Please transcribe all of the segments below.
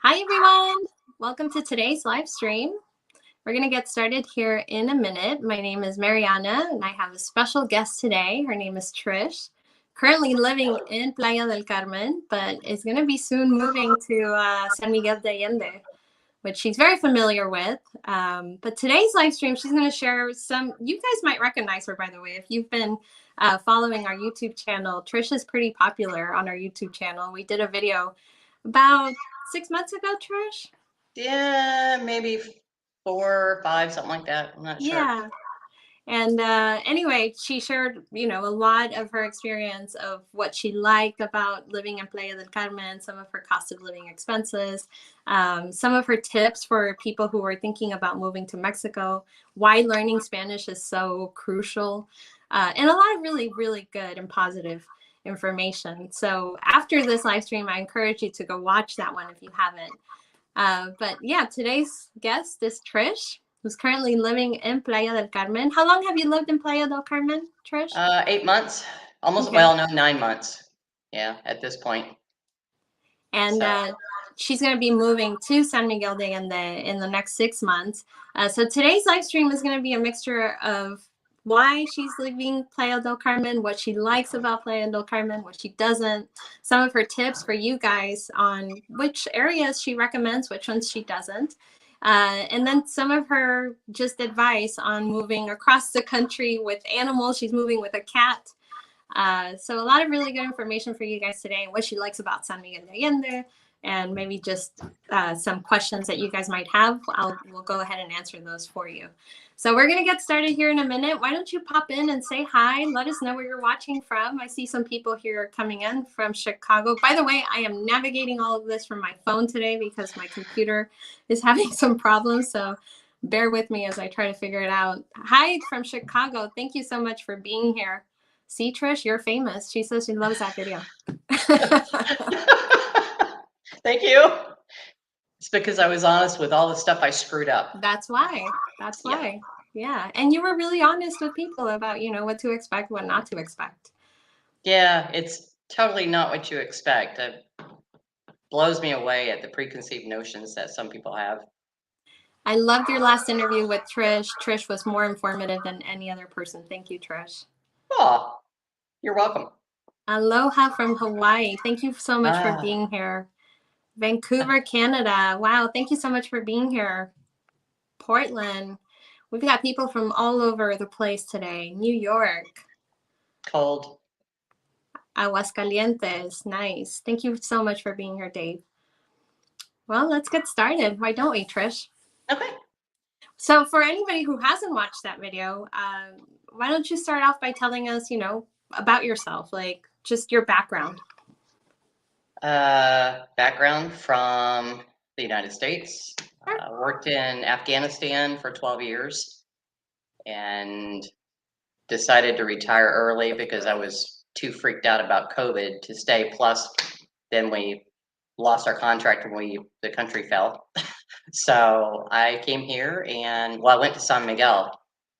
Hi, everyone. Welcome to today's live stream. We're going to get started here in a minute. My name is Mariana, and I have a special guest today. Her name is Trish, currently living in Playa del Carmen, but is going to be soon moving to San Miguel de Allende, which she's very familiar with. But today's live stream, she's going to share some, you guys might recognize her, by the way. If you've been following our YouTube channel, Trish is pretty popular on our YouTube channel. We did a video about 6 months ago, Trish? Yeah, maybe 4 or 5, something like that. I'm not sure. Yeah. And anyway, she shared, a lot of her experience of what she liked about living in Playa del Carmen, some of her cost of living expenses, some of her tips for people who are thinking about moving to Mexico, why learning Spanish is so crucial, and a lot of really, really good and positive information. So after this live stream, I encourage you to go watch that one if you haven't. But yeah, today's guest is Trish, who's currently living in Playa del Carmen. How long have you lived in Playa del Carmen, Trish? 8 months, almost. Okay. Well, no, 9 months. Yeah, at this point. And she's going to be moving to San Miguel de Allende in the next 6 months. So today's live stream is going to be a mixture of why she's leaving Playa del Carmen, what she likes about Playa del Carmen, what she doesn't, some of her tips for you guys on which areas she recommends, which ones she doesn't. And then some of her just advice on moving across the country with animals. She's moving with a cat. So a lot of really good information for you guys today, what she likes about San Miguel de Allende, and maybe just some questions that you guys might have. We'll go ahead and answer those for you. So we're going to get started here in a minute. Why don't you pop in and say hi? Let us know where you're watching from. I see some people here coming in from Chicago. By the way, I am navigating all of this from my phone today because my computer is having some problems. So bear with me as I try to figure it out. Hi from Chicago. Thank you so much for being here. See, Trish, you're famous. She says she loves that video. Thank you. It's because I was honest with all the stuff I screwed up. That's why. That's why. Yeah. And you were really honest with people about, what to expect, what not to expect. Yeah, it's totally not what you expect. It blows me away at the preconceived notions that some people have. I loved your last interview with Trish. Trish was more informative than any other person. Thank you, Trish. Oh, you're welcome. Aloha from Hawaii. Thank you so much for being here. Vancouver, Canada. Wow. Thank you so much for being here. Portland. We've got people from all over the place today. New York. Cold. Aguascalientes. Nice. Thank you so much for being here, Dave. Well, let's get started. Why don't we, Trish? Okay. So for anybody who hasn't watched that video, why don't you start off by telling us, about yourself, like just your background. Background from the United States. Worked in Afghanistan for 12 years and decided to retire early because I was too freaked out about COVID to stay. Plus, then we lost our contract when the country fell. So I came here and I went to San Miguel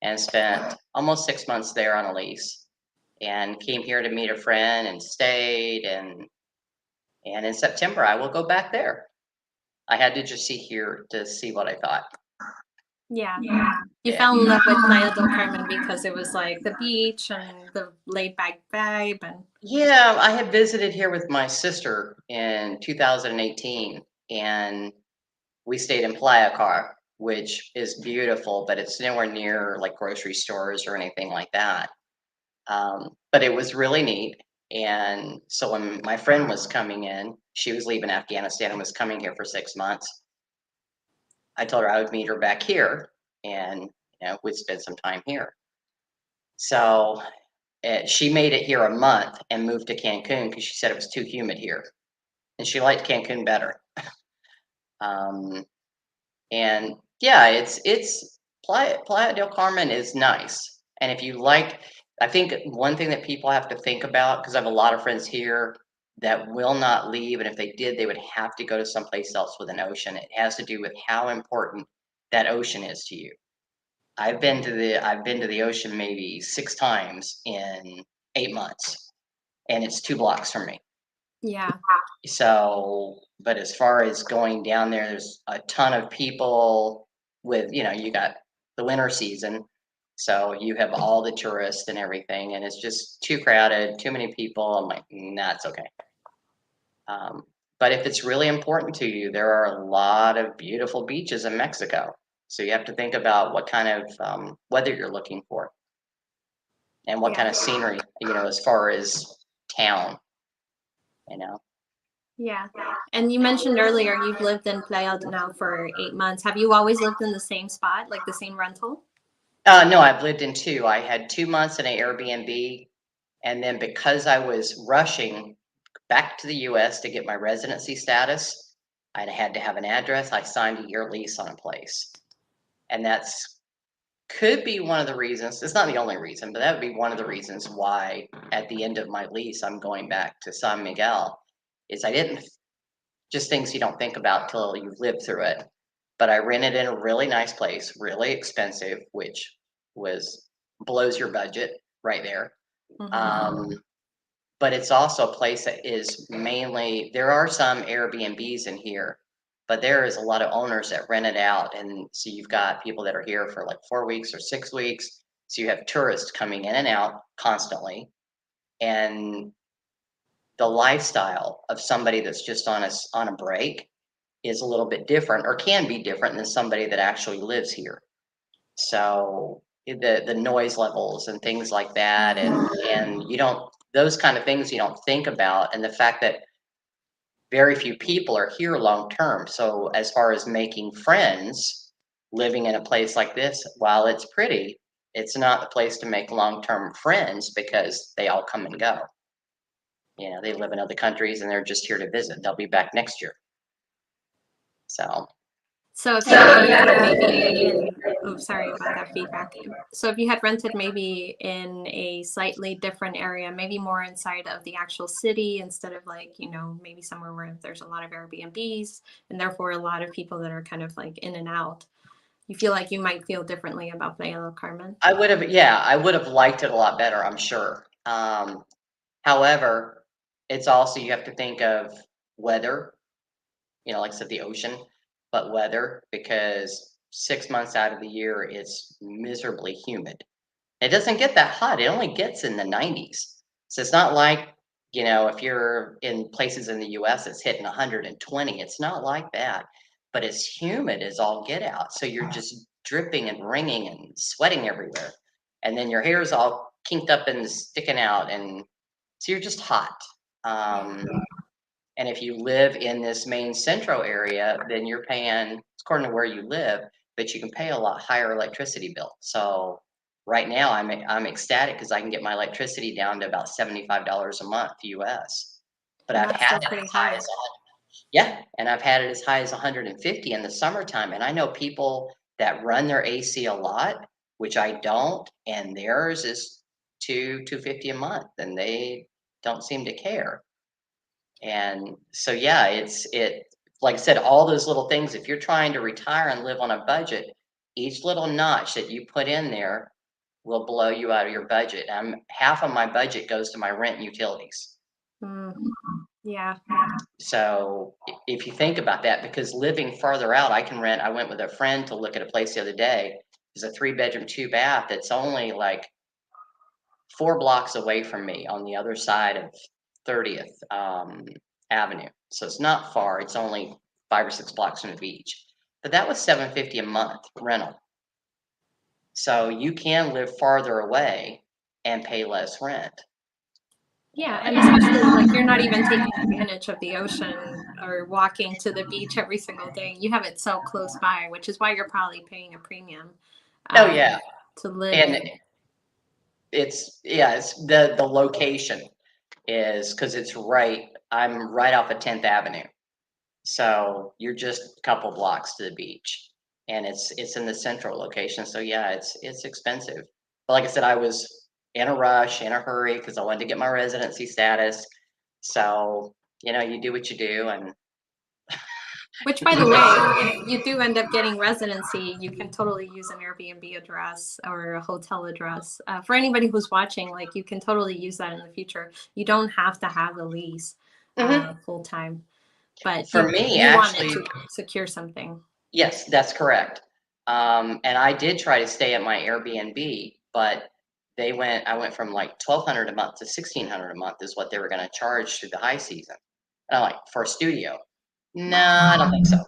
and spent almost 6 months there on a lease, and came here to meet a friend and stayed. And in September I will go back there. I had to just see here to see what I thought. Yeah. You fell in love with Playa del Carmen because it was like the beach and the laid back vibe. And yeah, I had visited here with my sister in 2018, and we stayed in Playa Car, which is beautiful, but it's nowhere near like grocery stores or anything like that. But it was really neat. And so when my friend was coming in, she was leaving Afghanistan and was coming here for 6 months. I told her I would meet her back here, and we'd spend some time here. So she made it here a month and moved to Cancun because she said it was too humid here, and she liked Cancun better. And yeah, it's Playa del Carmen is nice. And if you like, I think one thing that people have to think about, because I have a lot of friends here that will not leave, and if they did, they would have to go to someplace else with an ocean. It has to do with how important that ocean is to you. I've been to the ocean maybe 6 times in 8 months, and it's 2 blocks from me. Yeah. So, but as far as going down there, there's a ton of people with, you got the winter season. So you have all the tourists and everything, and it's just too crowded, too many people. I'm like, nah, it's okay. But if it's really important to you, there are a lot of beautiful beaches in Mexico. So you have to think about what kind of weather you're looking for and what kind Yeah. of scenery, as far as town, you know. Yeah. And you mentioned earlier you've lived in Playa now for 8 months. Have you always lived in the same spot, like the same rental? No, I've lived in two. I had 2 months in an Airbnb, and then because I was rushing back to the US to get my residency status, I had to have an address. I signed a year lease on a place. And that's could be one of the reasons. It's not the only reason, but that would be one of the reasons why at the end of my lease I'm going back to San Miguel. Is I didn't just things you don't think about till you've lived through it. But I rented in a really nice place, really expensive, which was blows your budget right there. Mm-hmm. Um, but it's also a place that is mainly there are some Airbnbs in here, but there is a lot of owners that rent it out, and so you've got people that are here for like 4 weeks or 6 weeks. So you have tourists coming in and out constantly, and the lifestyle of somebody that's just on a break is a little bit different, or can be different than somebody that actually lives here. So the noise levels and things like that, and you don't those kind of things you don't think about, and the fact that very few people are here long term. So as far as making friends, living in a place like this, while it's pretty, it's not the place to make long term friends because they all come and go. They live in other countries and they're just here to visit. They'll be back next year. So So if you had rented maybe in, oh, sorry about that feedback. So if you had rented maybe in a slightly different area, maybe more inside of the actual city instead of like, maybe somewhere where there's a lot of Airbnbs and therefore a lot of people that are kind of like in and out, you feel like you might feel differently about Playa del Carmen? I would have liked it a lot better, I'm sure. However, it's also you have to think of weather, like I said, the ocean, but weather, because 6 months out of the year it's miserably humid. It doesn't get that hot. It only gets in the 90s. So it's not like, if you're in places in the US it's hitting 120. It's not like that. But it's humid as all get out. So you're just dripping and wringing and sweating everywhere. And then your hair's all kinked up and sticking out, and so you're just hot. Yeah. Um, and if you live in this main central area, then you're paying, according to where you live, but you can pay a lot higher electricity bill. So right now I'm ecstatic because I can get my electricity down to about $75 a month US. But And I've that's had still it pretty as high high. as yeah, and I've had it as high as 150 in the summertime. And I know people that run their AC a lot, which I don't, and theirs is 250 a month, and they don't seem to care. And so, yeah, like I said, all those little things, if you're trying to retire and live on a budget, each little notch that you put in there will blow you out of your budget. Half of my budget goes to my rent and utilities. Mm, yeah. So if you think about that, because living farther out, I went with a friend to look at a place the other day. It's a 3 bedroom, 2 bath. It's only like 4 blocks away from me on the other side of 30th Avenue. So it's not far. It's only 5 or 6 blocks from the beach. But that was $750 a month rental. So you can live farther away and pay less rent. Yeah, and especially like you're not even taking advantage of the ocean or walking to the beach every single day. You have it so close by, which is why you're probably paying a premium Oh um, yeah, to live and in. it's the location is because I'm right off of 10th Avenue. So you're just a couple blocks to the beach, and it's in the central location. So yeah, it's expensive. But like I said, I was in a rush, in a hurry, because I wanted to get my residency status. So you do what you do, and Which, by the way, if you do end up getting residency, you can totally use an Airbnb address or a hotel address. For anybody who's watching, like you can totally use that in the future. You don't have to have a lease. full time. But For me, you actually, wanted to secure something. yes, that's correct. And I did try to stay at my Airbnb, but I went from like 1,200 a month to 1,600 a month is what they were going to charge through the high season. And I'm like, for a studio? No, I don't think so.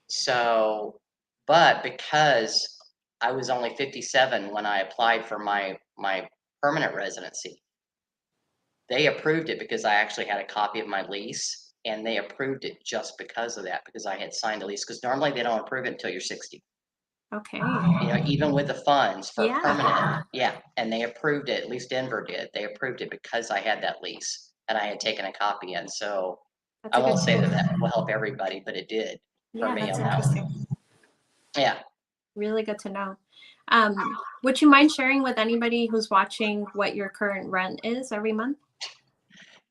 So, but because I was only 57 when I applied for my permanent residency, they approved it because I actually had a copy of my lease, and they approved it just because of that, because I had signed a lease. Because normally they don't approve it until you're 60. Okay. You know, even with the funds for Yeah. permanent, yeah, and they approved it. At least Denver did. They approved it because I had that lease and I had taken a copy. And so That's I a good won't say tip. that will help everybody, but it did for Yeah, me that's on that one. interesting. Yeah. Really good to know. Would you mind sharing with anybody who's watching what your current rent is every month?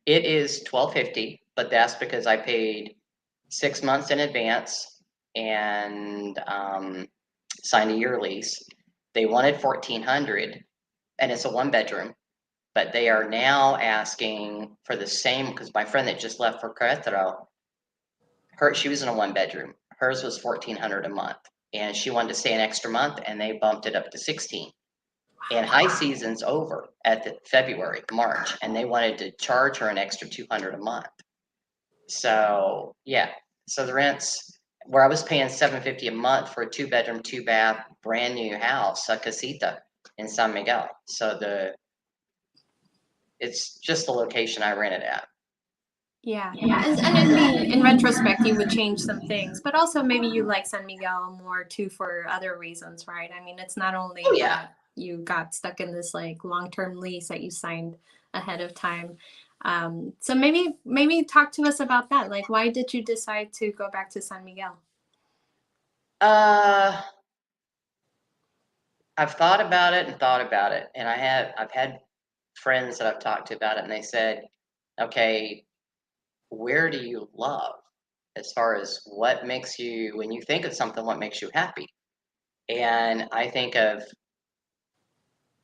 It is $1,250, but that's because I paid 6 months in advance and signed a year lease. They wanted 1,400, and it's a 1 bedroom, but they are now asking for the same, because my friend that just left for Querétaro, she was in a 1 bedroom. Hers was 1,400 a month, and she wanted to stay an extra month, and they bumped it up to 16. And high season's over at the February, March, and they wanted to charge her an extra 200 a month. So yeah, so the rents where I was paying 750 a month for a 2 bedroom, 2 bath, brand new house, a casita in San Miguel. So it's just the location I rented at. Yeah, yeah. And I mean, in retrospect, you would change some things, but also maybe you like San Miguel more too for other reasons, right? I mean, it's not only Oh yeah. that you got stuck in this like long-term lease that you signed ahead of time. So maybe talk to us about that. Like, why did you decide to go back to San Miguel? I've thought about it and thought about it, and I've had friends that I've talked to about it, and they said, okay, where do you love as far as what makes you, when you think of something, what makes you happy? And I think of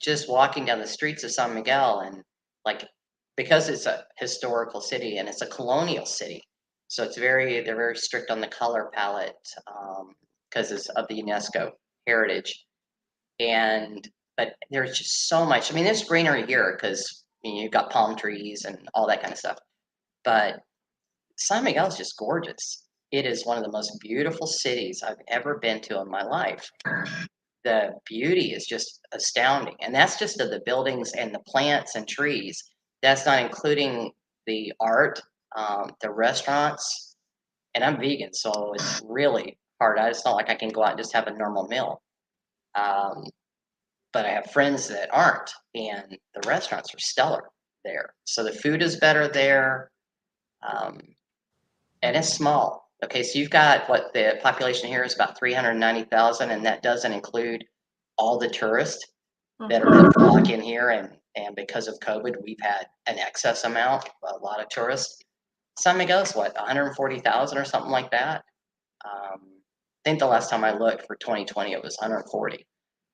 just walking down the streets of San Miguel, and like, because it's a historical city and it's a colonial city, so they're very strict on the color palette, because it's of the UNESCO heritage. And but there's just so much. I mean, there's greenery here because you've got palm trees and all that kind of stuff. But San Miguel is just gorgeous. It is one of the most beautiful cities I've ever been to in my life. The beauty is just astounding, and that's just of the buildings and the plants and trees. That's not including the art, the restaurants, and I'm vegan, so it's really hard. It's not like I can go out and just have a normal meal. Um, but I have friends that aren't, and the restaurants are stellar there. So the food is better there, um, and it's small. Okay, so you've got what the population here is about 390,000, and that doesn't include all the tourists that are Mhm. flock in here, and because of COVID, we've had an excess amount, a lot of tourists. San Miguel's what, 140,000 or something like that. I think the last time I looked for 2020, it was 140.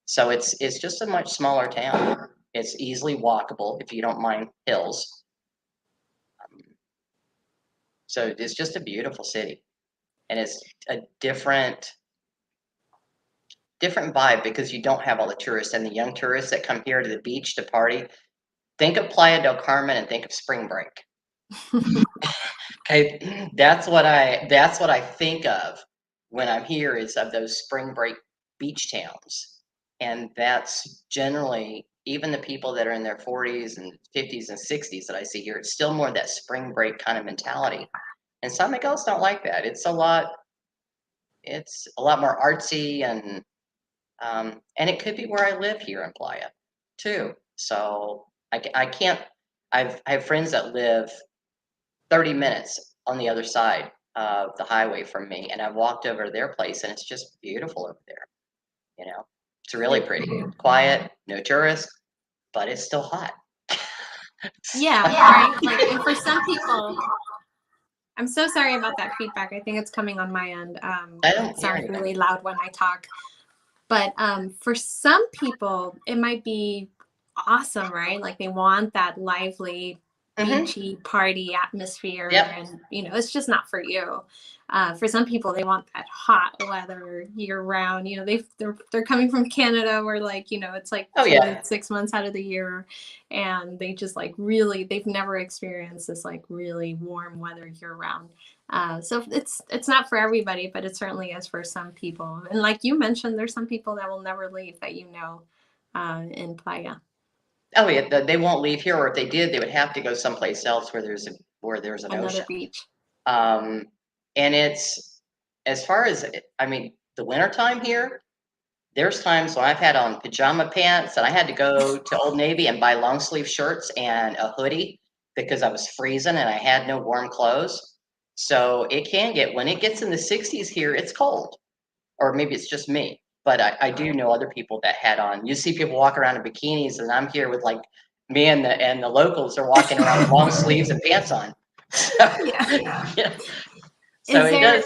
So it's just a much smaller town. It's easily walkable if you don't mind hills. Um, so it's just a beautiful city, and it's a different vibe because you don't have all the tourists and the young tourists that come here to the beach to party. Think of Playa del Carmen and think of spring break. Okay, that's what I think of when I'm here, is of those spring break beach towns. And that's generally, even the people that are in their 40s and 50s and 60s that I see here, it's still more that spring break kind of mentality. And San Miguel's not like that. It's a lot more artsy, and it could be where I live here in Playa too. So I can't. I have friends that live 30 minutes on the other side of the highway from me, and I've walked over to their place, and it's just beautiful over there. You know, it's really pretty, quiet, no tourists, but it's still hot. Yeah, right. Like, and for some people, I'm so sorry about that feedback. I think it's coming on my end. I It don't hear sounds anything. really loud when I talk. But for some people, it might be awesome, right? Like they want that lively beachy party atmosphere, Yep. and it's just not for you. For some people, they want that hot weather year round. They're coming from Canada, where it's like Oh yeah. 6 months out of the year, and they just like really they've never experienced this like really warm weather year round. So it's not for everybody, but it certainly is for some people. And like you mentioned, there's some people that will never leave that in Playa. Oh yeah. They won't leave here, or if they did, they would have to go someplace else where there's an Another ocean. beach. Um, and it's as far as I mean, the wintertime here. There's times when I've had on pajama pants and I had to go to Old Navy and buy long sleeve shirts and a hoodie because I was freezing and I had no warm clothes. So it can get, when it gets in the 60s here, it's cold. Or maybe it's just me. But I do know other people that had on. You see people walk around in bikinis, and I'm here with like me and the locals are walking around with long sleeves and pants on. Yeah. Yeah. So Is it there does.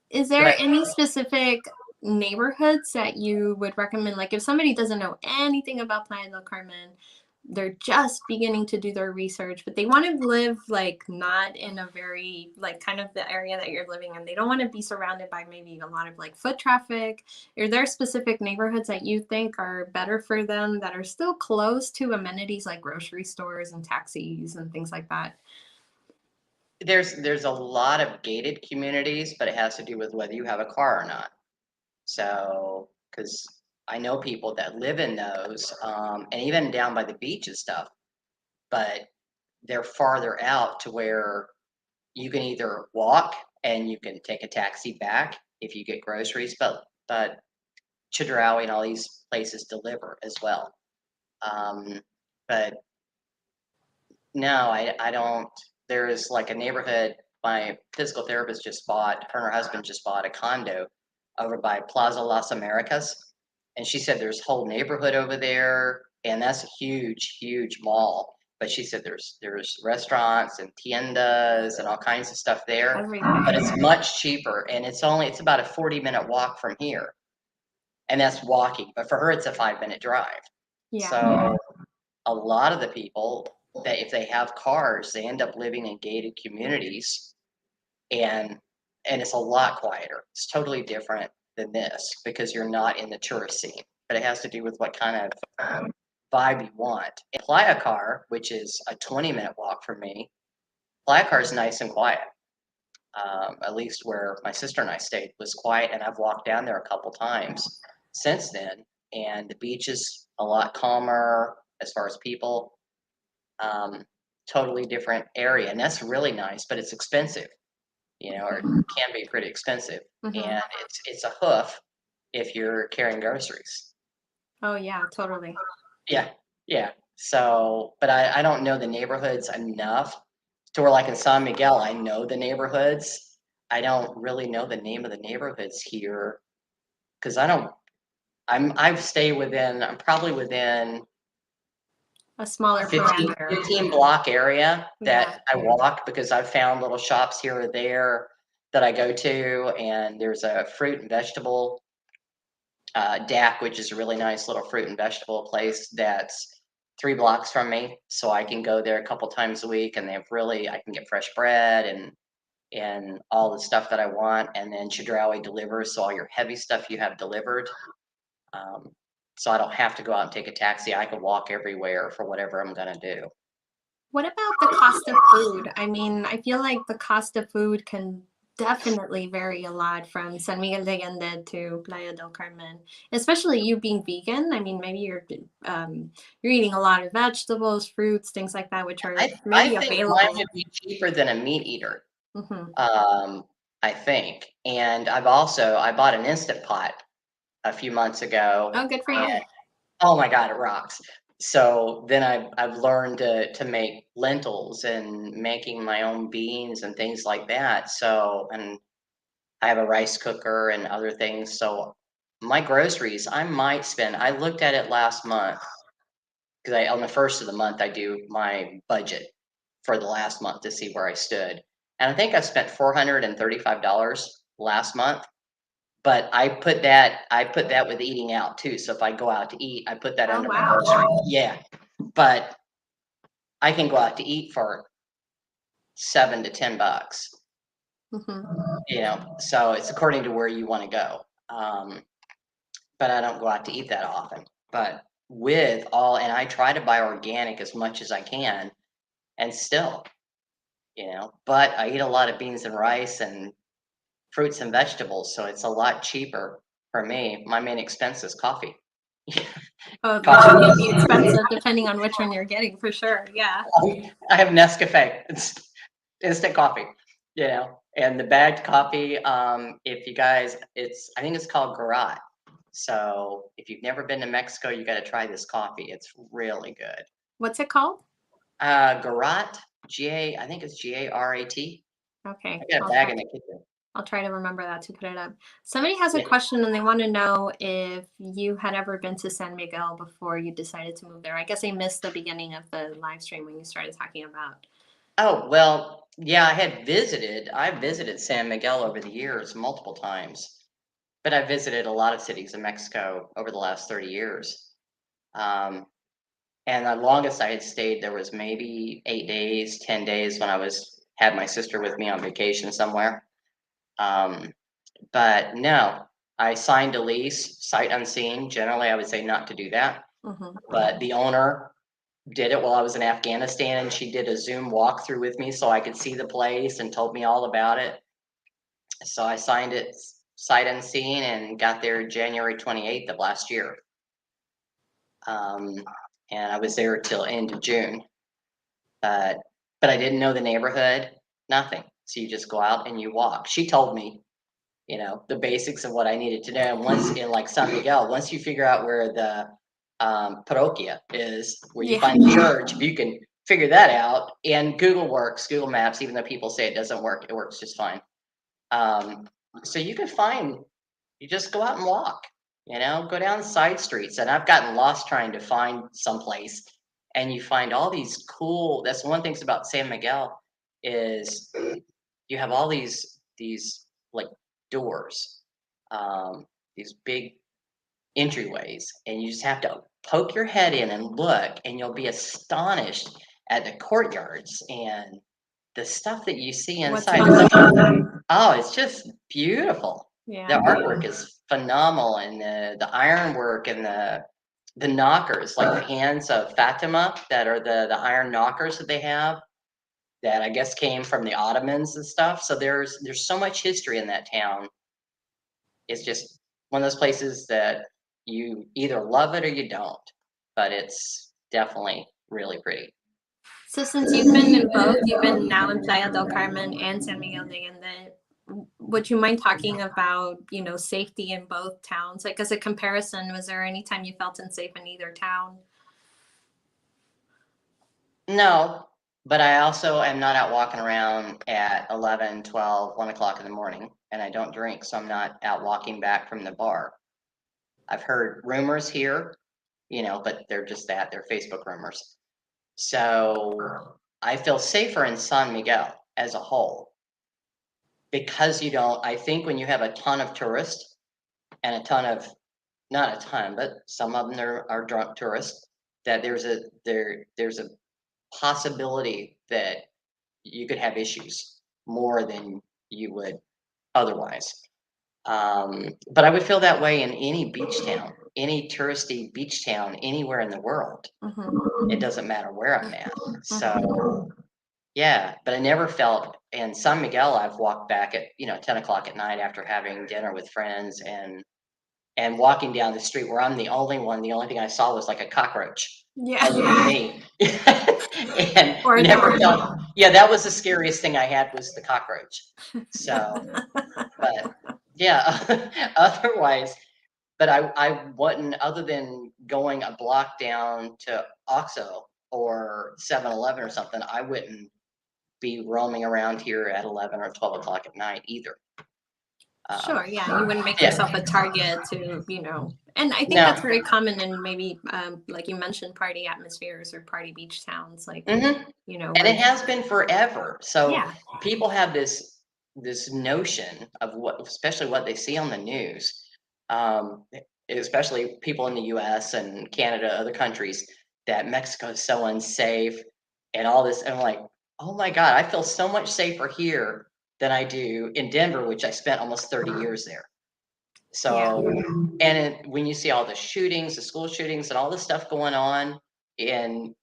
is Go there ahead. any specific neighborhoods that you would recommend? Like if somebody doesn't know anything about Playa del Carmen, they're just beginning to do their research, but they want to live like not in a very like kind of the area that you're living in. They don't want to be surrounded by maybe a lot of like foot traffic. Are there specific neighborhoods that you think are better for them that are still close to amenities like grocery stores and taxis and things like that? There's a lot of gated communities, but it has to do with whether you have a car or not. So, because I know people that live in those, and even down by the beach and stuff, but they're farther out to where you can either walk and you can take a taxi back if you get groceries, but Chedraui and all these places deliver as well. Um, but no, I don't. There's like a neighborhood. My physical therapist just bought. Her and her husband just bought a condo over by Plaza Las Americas, and she said there's a whole neighborhood over there, and that's a huge, huge mall. But she said there's restaurants and tiendas and all kinds of stuff there, but Everything. it's much cheaper, and it's about a 40-minute walk from here, and that's walking. But for her, it's a 5-minute drive. Yeah. So a lot of the people that if they have cars, they end up living in gated communities, and it's a lot quieter. It's totally different than this because you're not in the tourist scene. But it has to do with what kind of vibe you want. And Playa Car, which is a 20-minute walk from me, Playa Car is nice and quiet. At least where my sister and I stayed was quiet, and I've walked down there a couple times since then. And the beach is a lot calmer as far as people. um, Totally different area, and that's really nice, but it's expensive, or it can be pretty expensive, Mm-hmm. and it's a hoof if you're carrying groceries. Oh yeah, totally. Yeah, yeah. So, but I don't know the neighborhoods enough to where, like in San Miguel, I know the neighborhoods. I don't really know the name of the neighborhoods here because I don't. I've stayed within. I'm probably within A smaller 15, parameter. 15 block area Yeah. that I walk because I've found little shops here or there that I go to, and there's a fruit and vegetable DAC, which is a really nice little fruit and vegetable place that's 3 blocks from me, so I can go there a couple times a week, and I can get fresh bread and all the stuff that I want, and then Chedraui delivers, so all your heavy stuff you have delivered. Um, so I don't have to go out and take a taxi. I can walk everywhere for whatever I'm gonna do. What about the cost of food? I mean, I feel like the cost of food can definitely vary a lot from San Miguel de Allende to Playa del Carmen, especially you being vegan. I mean, maybe you're eating a lot of vegetables, fruits, things like that, which are I maybe think mine available. would be cheaper than a meat eater. Hmm. I think. And I bought an Instant Pot a few months ago, Oh, good for you. and oh my God, it rocks. So then I've learned to make lentils and making my own beans and things like that. So, and I have a rice cooker and other things. So my groceries, I looked at it last month because on the first of the month, I do my budget for the last month to see where I stood. And I think I spent $435 last month, but I put that with eating out too. So if I go out to eat, I put that Oh, under my wow. grocery. Yeah. But I can go out to eat for $7 to $10. So it's according to where you want to go. But I don't go out to eat that often. But and I try to buy organic as much as I can, and still, but I eat a lot of beans and rice and fruits and vegetables, so it's a lot cheaper for me. My main expense is coffee. Oh, which can be expensive depending on which one you're getting, for sure. Yeah. I have Nescafe. It's instant coffee, and the bagged coffee. If you guys, I think it's called Garat. So if you've never been to Mexico, you got to try this coffee. It's really good. What's it called? Garat. I think it's Garat. Okay. I got a bag in the kitchen. I'll try to remember that to put it up. Somebody has a question and they want to know if you had ever been to San Miguel before you decided to move there. I guess I missed the beginning of the live stream when you started talking about. Oh, well, yeah, I visited San Miguel over the years multiple times, but I visited a lot of cities in Mexico over the last 30 years. And the longest I had stayed there was maybe 8 days, 10 days when I had my sister with me on vacation somewhere. But no, I signed a lease, sight unseen. Generally, I would say not to do that. But the owner did it while I was in Afghanistan, and she did a Zoom walkthrough with me so I could see the place and told me all about it. So I signed it sight unseen and got there January 28th of last year. And I was there till end of June. But I didn't know the neighborhood, nothing. So you just go out and you walk. She told me, the basics of what I needed to know. And once in like San Miguel, once you figure out where the parroquia is, where you find the church, if you can figure that out, and Google works, Google Maps, even though people say it doesn't work, it works just fine. So you just go out and walk, go down side streets. And I've gotten lost trying to find someplace, and you find all these cool, that's one thing about San Miguel is you have all these like doors, these big entryways, and you just have to poke your head in and look, and you'll be astonished at the courtyards and the stuff that you see inside. It's just beautiful. The artwork is phenomenal, and the ironwork and the knockers, like the hands of Fatima, that are the iron knockers that they have, that I guess came from the Ottomans and stuff. So there's so much history in that town. It's just one of those places that you either love it or you don't, but it's definitely really pretty. So since you've been in both, you've been now in Playa del Carmen and San Miguel de Allende, would you mind talking about, safety in both towns? Like as a comparison, was there any time you felt unsafe in either town? No, but I also am not out walking around at 11, 12, 1 o'clock in the morning, and I don't drink, so I'm not out walking back from the bar. I've heard rumors here, but they're just that, they're Facebook rumors. So I feel safer in San Miguel as a whole, because I think when you have a ton of tourists and not a ton, but some of them are drunk tourists, that there's a possibility that you could have issues more than you would otherwise. But I would feel that way in any beach town, any touristy beach town, anywhere in the world. It doesn't matter where I'm at. So, yeah, but I never felt in San Miguel. I've walked back at 10 o'clock at night after having dinner with friends and walking down the street where I'm the only one. The only thing I saw was like a cockroach. Other than me. And never felt. Yeah, that was the scariest thing I had, was the cockroach. So, but yeah, otherwise, but I wouldn't, other than going a block down to Oxo or 7-Eleven or something, I wouldn't be roaming around here at 11 or 12 o'clock at night either. Sure, yeah, you wouldn't make yourself a target to, and I think that's very common in maybe, like you mentioned, party atmospheres or party beach towns, like, and it has been forever. So people have this notion of especially what they see on the news, especially people in the US and Canada, other countries, that Mexico is so unsafe. and all this. And I'm like, oh my God, I feel so much safer here than I do in Denver, which I spent almost 30 years there. So, when you see all the shootings, the school shootings, and all the stuff going on in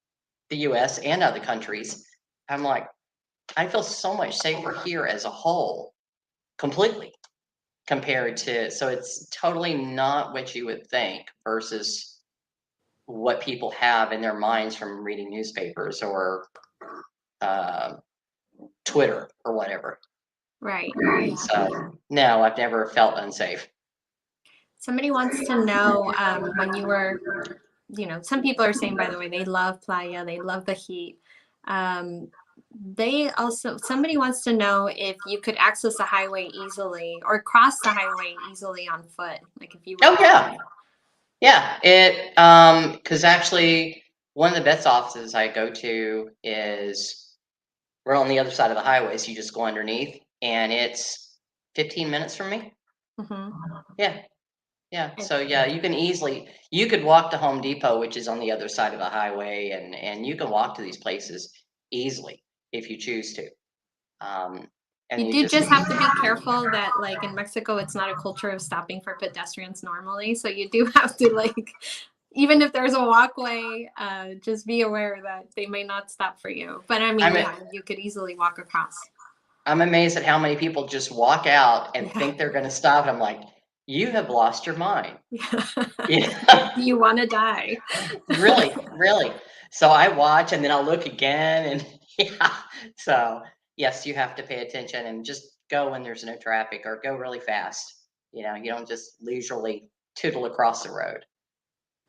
the US and other countries, I'm like, I feel so much safer here as a whole, completely compared to, so it's totally not what you would think versus what people have in their minds from reading newspapers or Twitter or whatever. Right. So, no, I've never felt unsafe. Somebody wants to know when you were, some people are saying, by the way, they love Playa, they love the heat. Somebody wants to know if you could access the highway easily or cross the highway easily on foot, like if you were. Oh yeah, yeah. Because actually, one of the best offices I go to is we're on the other side of the highway, so you just go underneath, and it's 15 minutes from me. Mm-hmm. Yeah, yeah. So yeah, you could walk to Home Depot, which is on the other side of the highway, and you can walk to these places easily if you choose to. And You do just have to be careful that, like in Mexico, it's not a culture of stopping for pedestrians normally. So you do have to, like, even if there's a walkway, just be aware that they may not stop for you. But I mean, you could easily walk across. I'm amazed at how many people just walk out and Yeah. think they're going to stop. I'm like, you have lost your mind. Yeah. You want to die. Really, really. So I watch and then I'll look again and yeah. So yes, you have to pay attention and just go when there's no traffic or go really fast. You don't just leisurely tootle across the road.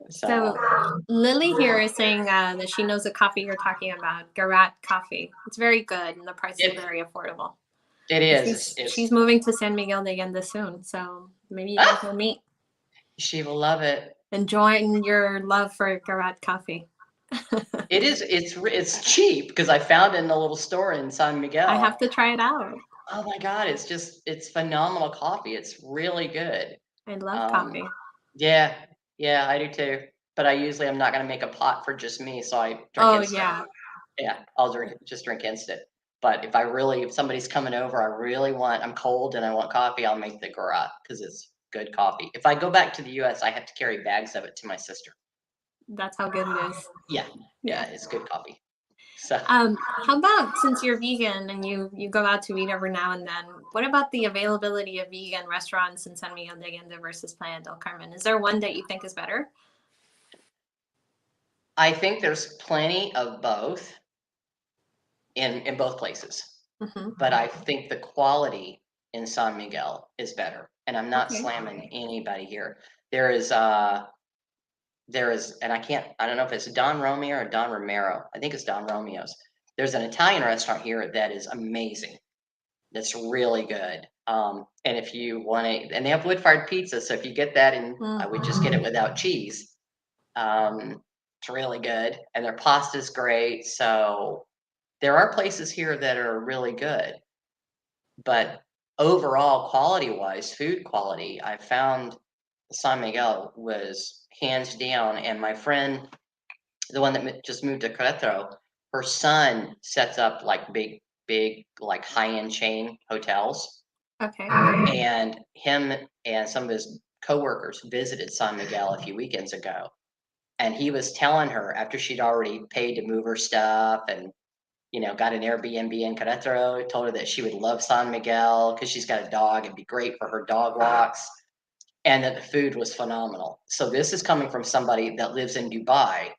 So Lily here is saying that she knows the coffee you're talking about, Garat coffee. It's very good and the price is very affordable. It is. She's moving to San Miguel de Allende soon, so maybe you guys will meet. She will love it. And join your love for Garat coffee. It is. It's cheap because I found it in a little store in San Miguel. I have to try it out. Oh my God, it's phenomenal coffee. It's really good. I love coffee. Yeah, yeah, I do too. But I'm not gonna make a pot for just me, so I drink instant. Yeah. Yeah, I'll drink instant. But if somebody's coming over, I'm cold and I want coffee, I'll make the Garat because it's good coffee. If I go back to the US, I have to carry bags of it to my sister. That's how good it is. Yeah, it's good coffee. So how about, since you're vegan and you go out to eat every now and then, what about the availability of vegan restaurants in San Miguel de Allende versus Playa del Carmen? Is there one that you think is better? I think there's plenty of both in both places. Mm-hmm. But I think the quality in San Miguel is better. And I'm not slamming anybody here. There is, and I don't know if it's Don Romeo or Don Romero. I think it's Don Romeo's. There's an Italian restaurant here that is amazing. That's really good. And if you want to, and they have wood-fired pizza. So if you get that, I would just get it without cheese. It's really good. And their pasta's great. So there are places here that are really good. But overall, quality-wise, food quality, I found San Miguel was hands down. And my friend, the one that just moved to Querétaro, her son sets up like big, like high-end chain hotels. Okay. And him and some of his coworkers visited San Miguel a few weekends ago. And he was telling her after she'd already paid to move her stuff and got an Airbnb in Querétaro, told her that she would love San Miguel because she's got a dog. It'd be great for her dog walks, and that the food was phenomenal. So this is coming from somebody that lives in Dubai,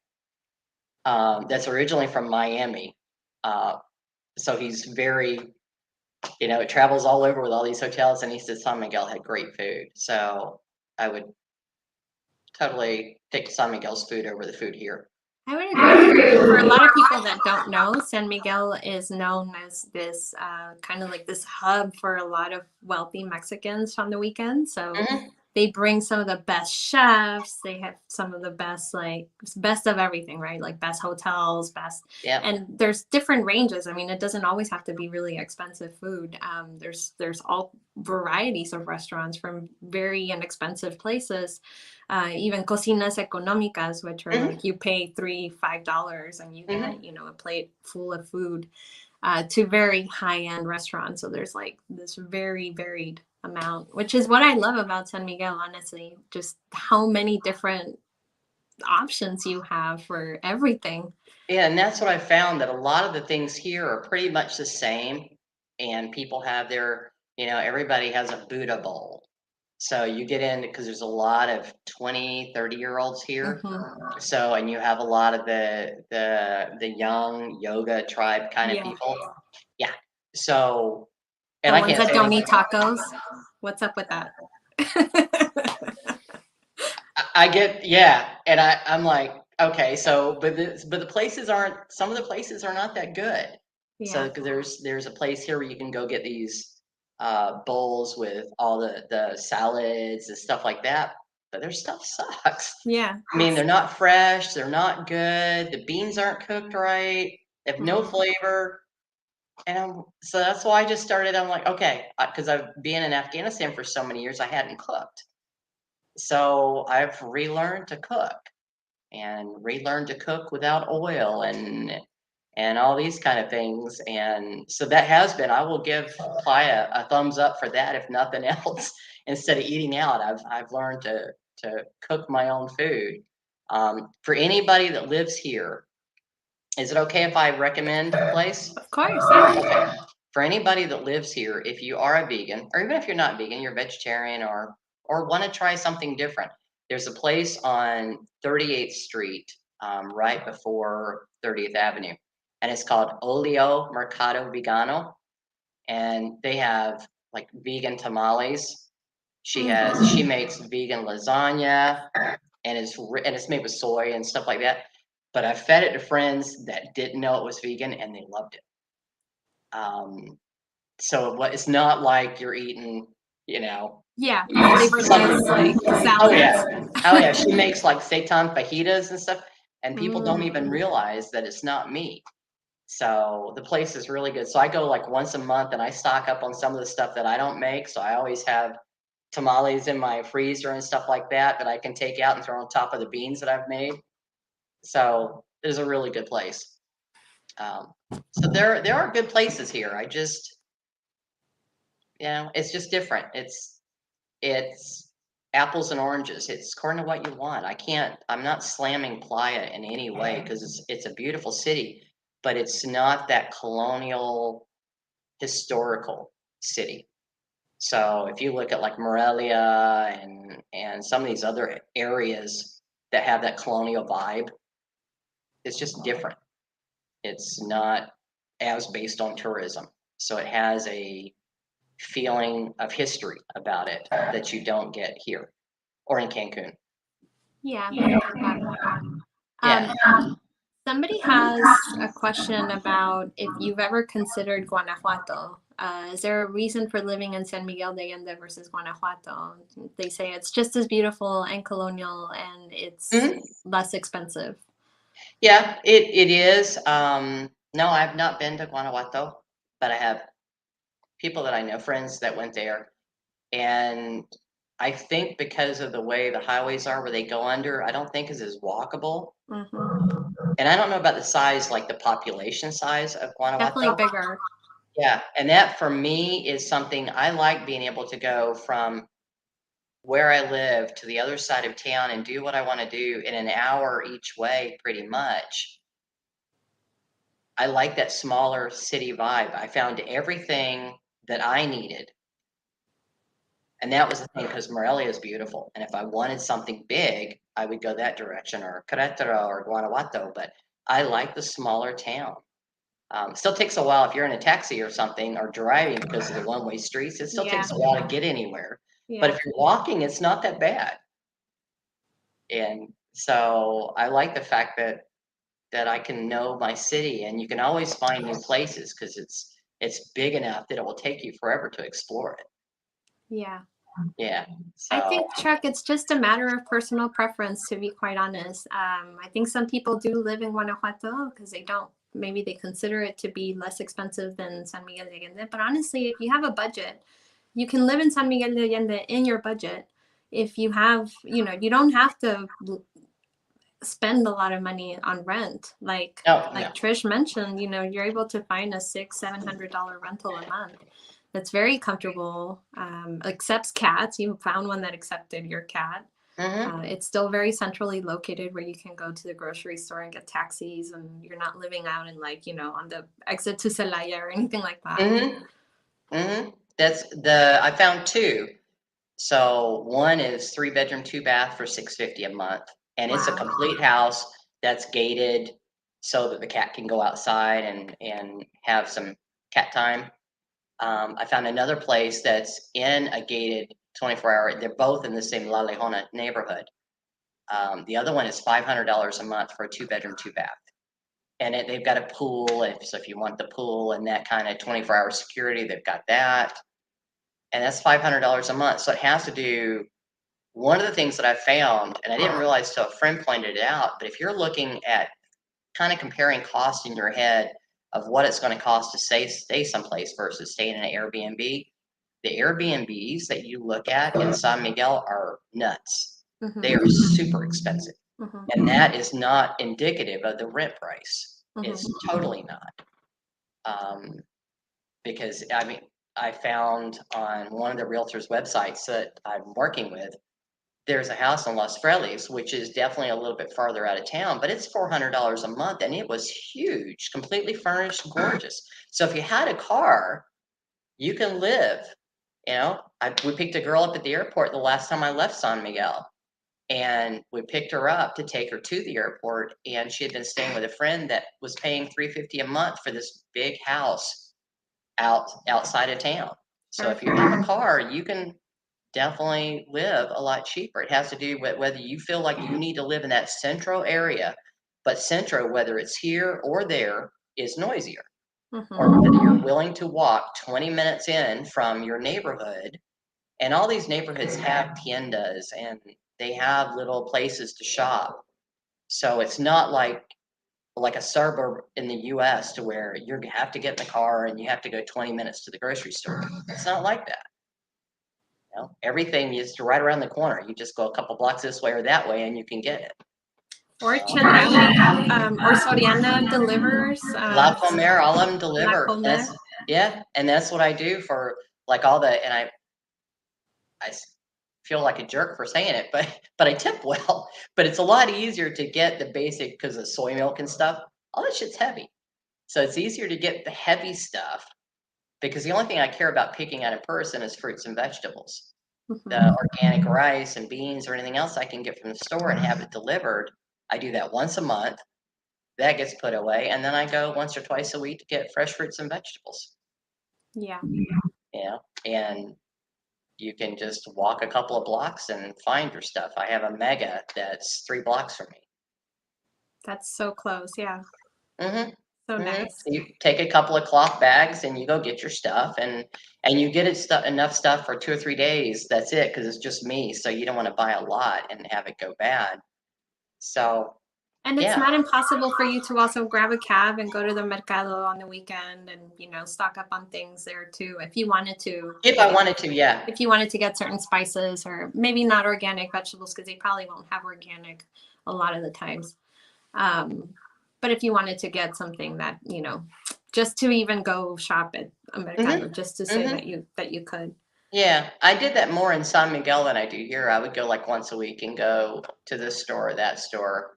that's originally from Miami. So he's very, it travels all over with all these hotels, and he said San Miguel had great food. So I would totally take San Miguel's food over the food here. I would agree. For a lot of people that don't know, San Miguel is known as this kind of like this hub for a lot of wealthy Mexicans on the weekend. So they bring some of the best chefs. They have some of the best, like best of everything, right? Like best hotels, best, Yeah. and there's different ranges. I mean, it doesn't always have to be really expensive food. There's all varieties of restaurants from very inexpensive places, even cocinas económicas, which are like you pay $3, $5 and you get, you know, a plate full of food, to very high-end restaurants. So there's like this very varied amount, which is what I love about San Miguel, honestly, just how many different options you have for everything. Yeah, and that's what I found, that a lot of the things here are pretty much the same, and people have their, everybody has a Buddha bowl. So you get in because there's a lot of 20, 30-year-olds here. Mm-hmm. So, and you have a lot of the young yoga tribe kind of Yeah. people. Yeah. So, and The I ones can't that say don't anything. eat tacos. What's up with that? I get, yeah, and I'm like, okay, so but the places aren't, some of the places are not that good. So Yeah. because there's a place here where you can go get these bowls with all the salads and stuff like that, but their stuff sucks. Yeah. I mean, they're not fresh, they're not good, the beans aren't cooked right, they have no flavor. And so that's why I just started. I'm like, okay, because I've been in Afghanistan for so many years, I hadn't cooked. So I've relearned to cook and relearned to cook without oil and all these kind of things. And so that has been, I will give Playa a thumbs up for that, if nothing else. Instead of eating out, I've learned to cook my own food. For anybody that lives here, is it okay if I recommend a place? Of course. Yeah. Okay. For anybody that lives here, if you are a vegan, or even if you're not vegan, you're vegetarian or want to try something different, there's a place on 38th Street, right before 30th Avenue, and it's called Olio Mercado Vegano, and they have like vegan tamales. She makes vegan lasagna, and it's made with soy and stuff like that. But I fed it to friends that didn't know it was vegan, and they loved it. So it's not like you're eating, Yeah. Flavorless, like oh salads. yeah, oh yeah. She makes like seitan fajitas and stuff, and people don't even Mm. realize that it's not meat. So the place is really good. So I go like once a month, and I stock up on some of the stuff that I don't make. So I always have tamales in my freezer and stuff like that I can take out and throw on top of the beans that I've made. So it is a really good place. So there are good places here. I just, it's just different. It's apples and oranges. It's according to what you want. I'm not slamming Playa in any way because it's a beautiful city, but it's not that colonial historical city. So if you look at like Morelia and some of these other areas that have that colonial vibe, it's just different. It's not as based on tourism. So it has a feeling of history about it that you don't get here or in Cancun. Yeah. Yeah. Somebody has a question about if you've ever considered Guanajuato. Is there a reason for living in San Miguel de Allende versus Guanajuato? They say it's just as beautiful and colonial and it's less expensive. Yeah, it is. No, I've not been to Guanajuato, but I have people that I know, friends that went there. And I think because of the way the highways are where they go under, I don't think is as walkable. And I don't know about the size, like the population size of Definitely Guanajuato. bigger. Yeah, and that for me is something I like, being able to go from where I live to the other side of town and do what I want to do in an hour each way, pretty much. I like that smaller city vibe. I found everything that I needed. And that was the thing, because Morelia is beautiful. And if I wanted something big, I would go that direction, or Querétaro or Guanajuato. But I like the smaller town. Still takes a while if you're in a taxi or something or driving because of the one-way streets. It still takes a while to get anywhere. But if you're walking, it's not that bad. And so I like the fact that I can know my city, and you can always find new places because it's big enough that it will take you forever to explore it. Yeah. Yeah. I So, think, Chuck, it's just a matter of personal preference, to be quite honest. I think some people do live in Guanajuato because maybe they consider it to be less expensive than San Miguel de Allende. But honestly, if you have a budget, you can live in San Miguel de Allende in your budget. If you have, you don't have to spend a lot of money on rent. Like no. Trish mentioned, you're able to find a $600-700 rental a month that's very comfortable, accepts cats. You found one that accepted your cat. It's still very centrally located where you can go to the grocery store and get taxis, and you're not living out in on the exit to Celaya or anything like that. I found two. So one is 3-bedroom, 2-bath for $650 a month. And it's a Wow. complete house that's gated so that the cat can go outside and have some cat time. I found another place that's in a gated 24-hour. They're both in the same La Lejona neighborhood. The other one is $500 a month for a 2-bedroom, 2-bath. And they've got a pool. So if you want the pool and that kind of 24-hour security, they've got that. And that's $500 a month. So it has to do. One of the things that I found, and I didn't realize till a friend pointed it out, but if you're looking at kind of comparing cost in your head of what it's going to cost to stay someplace versus staying in an Airbnb, the Airbnbs that you look at in San Miguel are nuts. They are super expensive. And that is not indicative of the rent price. It's totally not. Because I found on one of the realtors' websites that I'm working with, there's a house in Los Frailes, which is definitely a little bit farther out of town, but it's $400 a month, and it was huge, completely furnished, gorgeous. So if you had a car, you can live. We picked a girl up at the airport the last time I left San Miguel, and we picked her up to take her to the airport, and she had been staying with a friend that was paying $350 a month for this big house outside of town. So if you have a car, you can definitely live a lot cheaper. It has to do with whether you feel like you need to live in that central area, but central, whether it's here or there, is noisier. Or whether you're willing to walk 20 minutes in from your neighborhood, and all these neighborhoods have tiendas and they have little places to shop. So it's not like a suburb in the US to where you have to get in the car and you have to go 20 minutes to the grocery store. It's not like that. Everything is right around the corner. You just go a couple blocks this way or that way and you can get it. Or Chedraui, or Soriana delivers. La Comer, all of them deliver. La Comer. And that's what I do for all the, and I feel like a jerk for saying it, but I tip well. But it's a lot easier to get the basic because of soy milk and stuff. All that shit's heavy. So it's easier to get the heavy stuff because the only thing I care about picking out in person is fruits and vegetables. The organic rice and beans or anything else I can get from the store and have it delivered. I do that once a month. That gets put away, and then I go once or twice a week to get fresh fruits and vegetables. Yeah. And you can just walk a couple of blocks and find your stuff. I have a Mega that's 3 blocks from me. That's so close. Yeah. So nice. You take a couple of cloth bags and you go get your stuff, and you get enough stuff for 2 or 3 days. That's it, because it's just me. So you don't want to buy a lot and have it go bad. So. And it's not impossible for you to also grab a cab and go to the mercado on the weekend and, stock up on things there too, if you wanted to. If I wanted to, yeah. If you wanted to get certain spices or maybe not organic vegetables, because they probably won't have organic a lot of the times. But if you wanted to get something that, just to even go shop at a mercado, just to say that you could. Yeah, I did that more in San Miguel than I do here. I would go like once a week and go to this store or that store,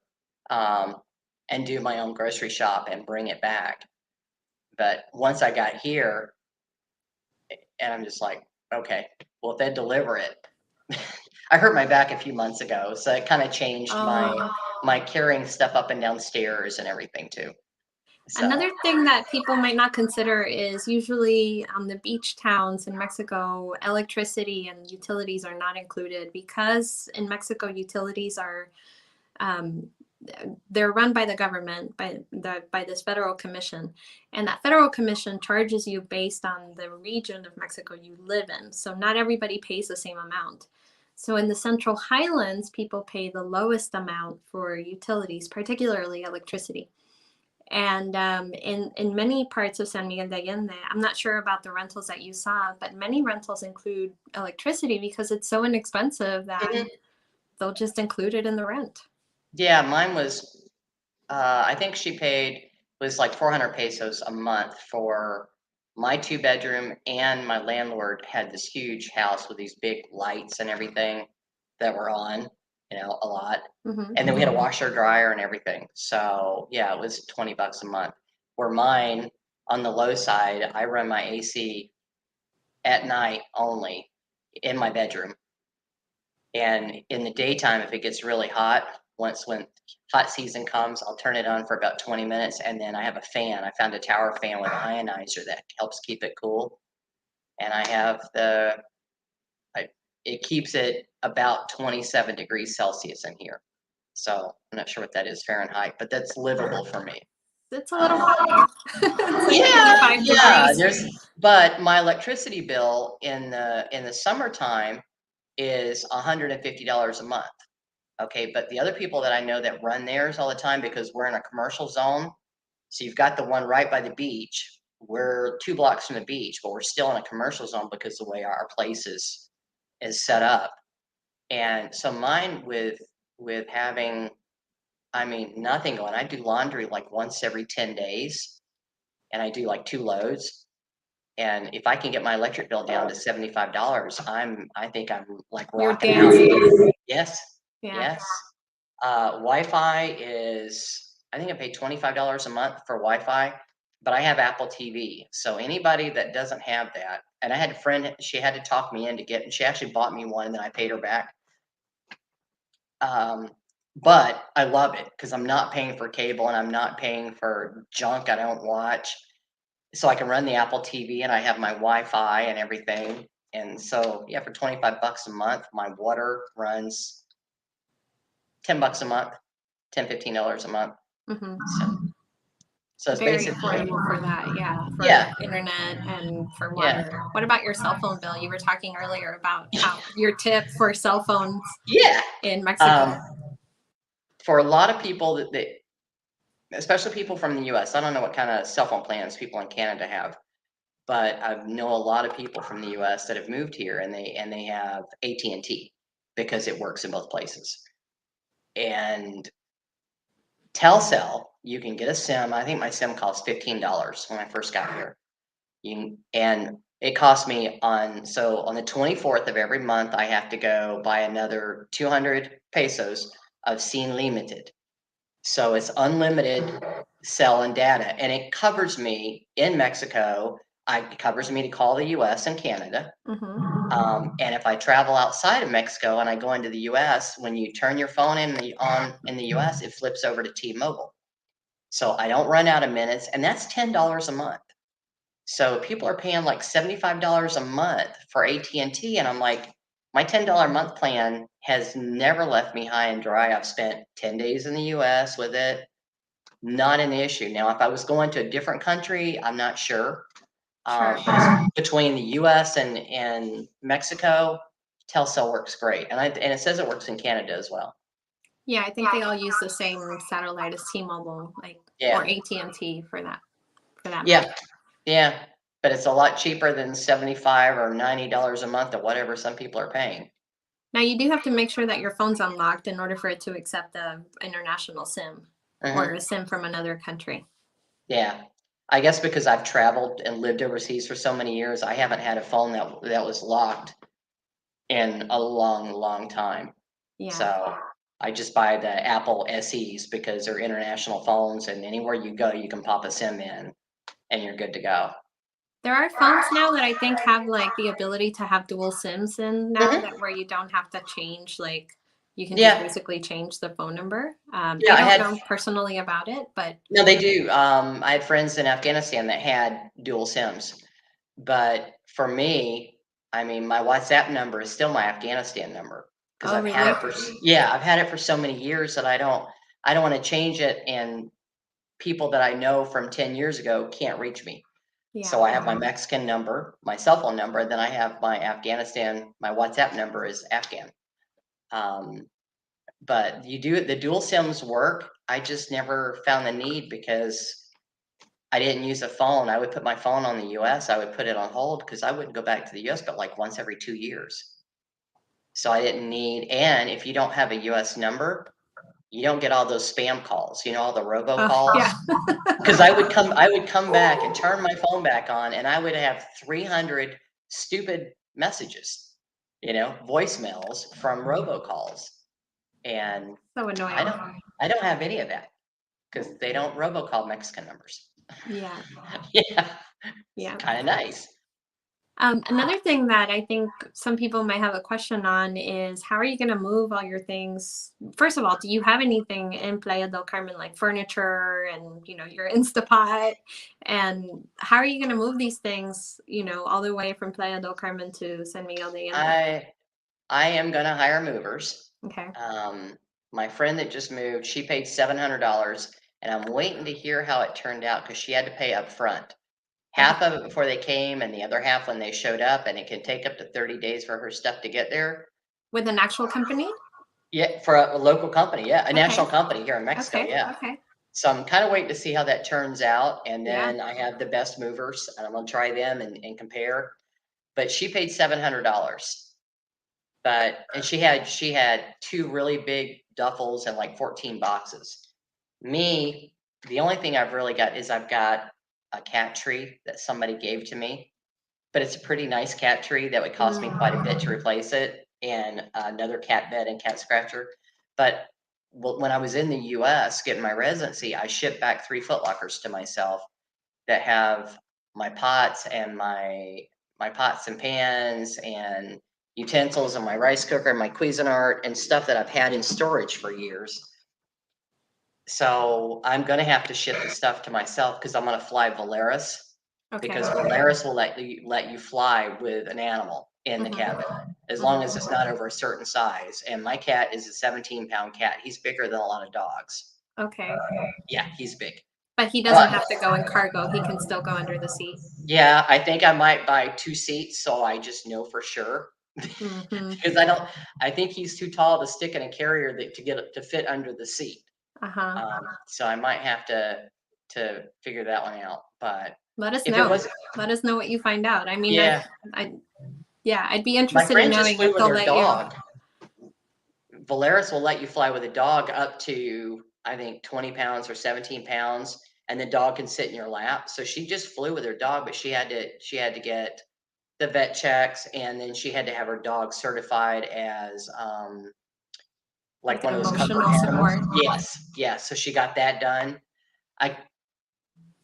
and do my own grocery shop and bring it back. But once I got here, and I'm just like, okay, well, if they deliver it, I hurt my back a few months ago, so it kind of changed my carrying stuff up and down stairs and everything too. So. Another thing that people might not consider is usually on the beach towns in Mexico, electricity and utilities are not included because in Mexico, utilities are they're run by the government, by this federal commission, and that federal commission charges you based on the region of Mexico you live in. So not everybody pays the same amount. So in the Central Highlands, people pay the lowest amount for utilities, particularly electricity. And in many parts of San Miguel de Allende, I'm not sure about the rentals that you saw, but many rentals include electricity because it's so inexpensive that they'll just include it in the rent. Yeah, mine was, I think she paid, was like 400 pesos a month for my 2 bedroom, and my landlord had this huge house with these big lights and everything that were on, a lot. Mm-hmm. And then we had a washer, dryer, and everything. So yeah, it was $20 a month. Where mine, on the low side, I run my AC at night only in my bedroom. And in the daytime, if it gets really hot, when hot season comes, I'll turn it on for about 20 minutes, and then I have a fan. I found a tower fan with an ionizer that helps keep it cool. And I have it keeps it about 27 degrees Celsius in here. So I'm not sure what that is Fahrenheit, but that's livable for me. It's a little hot. It's like Yeah, 85 yeah. degrees. But my electricity bill in the summertime is $150 a month. Okay, but the other people that I know that run theirs all the time, because we're in a commercial zone, so you've got the one right by the beach. We're 2 blocks from the beach, but we're still in a commercial zone because the way our place is set up. And so mine with having, I mean, nothing going. I do laundry like once every 10 days, and I do like 2 loads. And if I can get my electric bill down to $75, I think I'm like You're rocking out. dancing. Yes, Yeah. yes. Wi-Fi is, I think I pay $25 a month for Wi-Fi, but I have Apple TV. So anybody that doesn't have that, and I had a friend, she had to talk me into getting, she actually bought me one and then I paid her back. But I love it because I'm not paying for cable and I'm not paying for junk I don't watch. So I can run the Apple TV and I have my Wi-Fi and everything. And so, yeah, for $25 a month, my water runs $10 a month, $15 a month. Mm-hmm. So it's Very basically, affordable for that. Yeah. For yeah, internet and for yeah, water. What about your cell phone bill? You were talking earlier about how your tip for cell phones yeah. in Mexico. For a lot of people especially people from the US, I don't know what kind of cell phone plans people in Canada have, but I know a lot of people from the US that have moved here and they have AT&T because it works in both places. And Telcel, you can get a SIM. I think my SIM cost $15 when I first got here. And it cost me on the 24th of every month, I have to go buy another 200 pesos of Sin Limited. So it's unlimited cell and data, and it covers me in Mexico. It covers me to call the US and Canada. Mm-hmm. And if I travel outside of Mexico and I go into the US, when you turn your phone in the US, it flips over to T-Mobile. So I don't run out of minutes, and that's $10 a month. So people are paying like $75 a month for AT&T, and I'm like, my $10 a month plan has never left me high and dry. I've spent 10 days in the US with it. Not an issue. Now, if I was going to a different country, I'm not sure. Sure. But between the US and Mexico, Telcel works great. And it says it works in Canada as well. Yeah, I think they all use the same satellite as T-Mobile, or AT&T for that. Yeah. Matter. Yeah. But it's a lot cheaper than $75 or $90 a month or whatever some people are paying. Now you do have to make sure that your phone's unlocked in order for it to accept the international SIM or a SIM from another country. Yeah. I guess because I've traveled and lived overseas for so many years, I haven't had a phone that was locked in a long, long time. Yeah. So I just buy the Apple SEs because they're international phones, and anywhere you go, you can pop a SIM in and you're good to go. There are phones now that I think have like the ability to have dual SIMs in now, that where you don't have to change, like you can just basically change the phone number. I don't know personally about it, but no, they do. I had friends in Afghanistan that had dual SIMs, but for me, I mean, my WhatsApp number is still my Afghanistan number because I've had it for so many years that I don't. I don't want to change it, and people that I know from 10 years ago can't reach me. So I have my Mexican number, my cell phone number, and then I have my Afghanistan, my WhatsApp number is Afghan. But the dual SIMs work. I just never found the need because I didn't use a phone. I would put my phone on the US, I would put it on hold because I wouldn't go back to the US but like once every 2 years. So I didn't need, and if you don't have a US number, you don't get all those spam calls, all the robocalls. Yeah. Because I would come back and turn my phone back on, and I would have 300 stupid messages, voicemails from robocalls. And So annoying. I don't have any of that because they don't robocall Mexican numbers. Yeah. Yeah. Kind of nice. Another thing that I think some people might have a question on is how are you going to move all your things? First of all, do you have anything in Playa del Carmen like furniture and, your Instapot? And how are you going to move these things, all the way from Playa del Carmen to San Miguel de Allende? I am going to hire movers. Okay. My friend that just moved, she paid $700, and I'm waiting to hear how it turned out because she had to pay up front. Half of it before they came and the other half when they showed up, and it can take up to 30 days for her stuff to get there. With an actual company? Yeah, for a local company, yeah. A national company here in Mexico, yeah. Okay. So I'm kind of waiting to see how that turns out, and then I have the best movers, and I'm gonna try them and compare. But she paid $700, and she had 2 really big duffels and like 14 boxes. Me, the only thing I've really got is I've got a cat tree that somebody gave to me, but it's a pretty nice cat tree that would cost me quite a bit to replace it, and another cat bed and cat scratcher. But when I was in the US getting my residency, I shipped back 3 Foot Lockers to myself that have my pots and my pots and pans and utensils and my rice cooker and my Cuisinart and stuff that I've had in storage for years. So I'm gonna have to ship the stuff to myself because I'm gonna fly Volaris. Because Volaris will let you fly with an animal in the cabin as long as it's not over a certain size. And my cat is a 17-pound cat. He's bigger than a lot of dogs. Okay. Yeah, he's big. But he doesn't have to go in cargo. He can still go under the seat. Yeah, I think I might buy 2 seats so I just know for sure. Because I think he's too tall to stick in a carrier to fit under the seat. So I might have to figure that one out. But let us know. Let us know what you find out. I mean, I'd be interested in knowing if they'll let you. Volaris will let you fly with a dog up to, I think, 20 pounds or 17 pounds, and the dog can sit in your lap. So she just flew with her dog, but she had to get the vet checks, and then she had to have her dog certified as like one of those emotional support. Yes. So she got that done.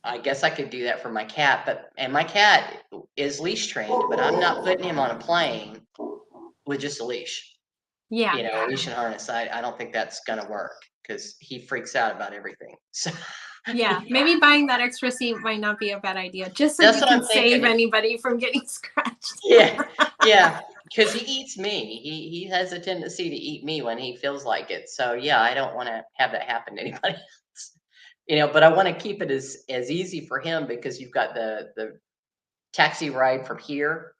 I guess I could do that for my cat, and my cat is leash trained, but I'm not putting him on a plane with just a leash. Yeah. A leash and harness. I don't think that's gonna work because he freaks out about everything. So yeah, maybe buying that extra seat might not be a bad idea, just so you can save anybody from getting scratched. Yeah, because he eats me. He has a tendency to eat me when he feels like it. So yeah, I don't want to have that happen to anybody else. But I want to keep it as easy for him because you've got the taxi ride from here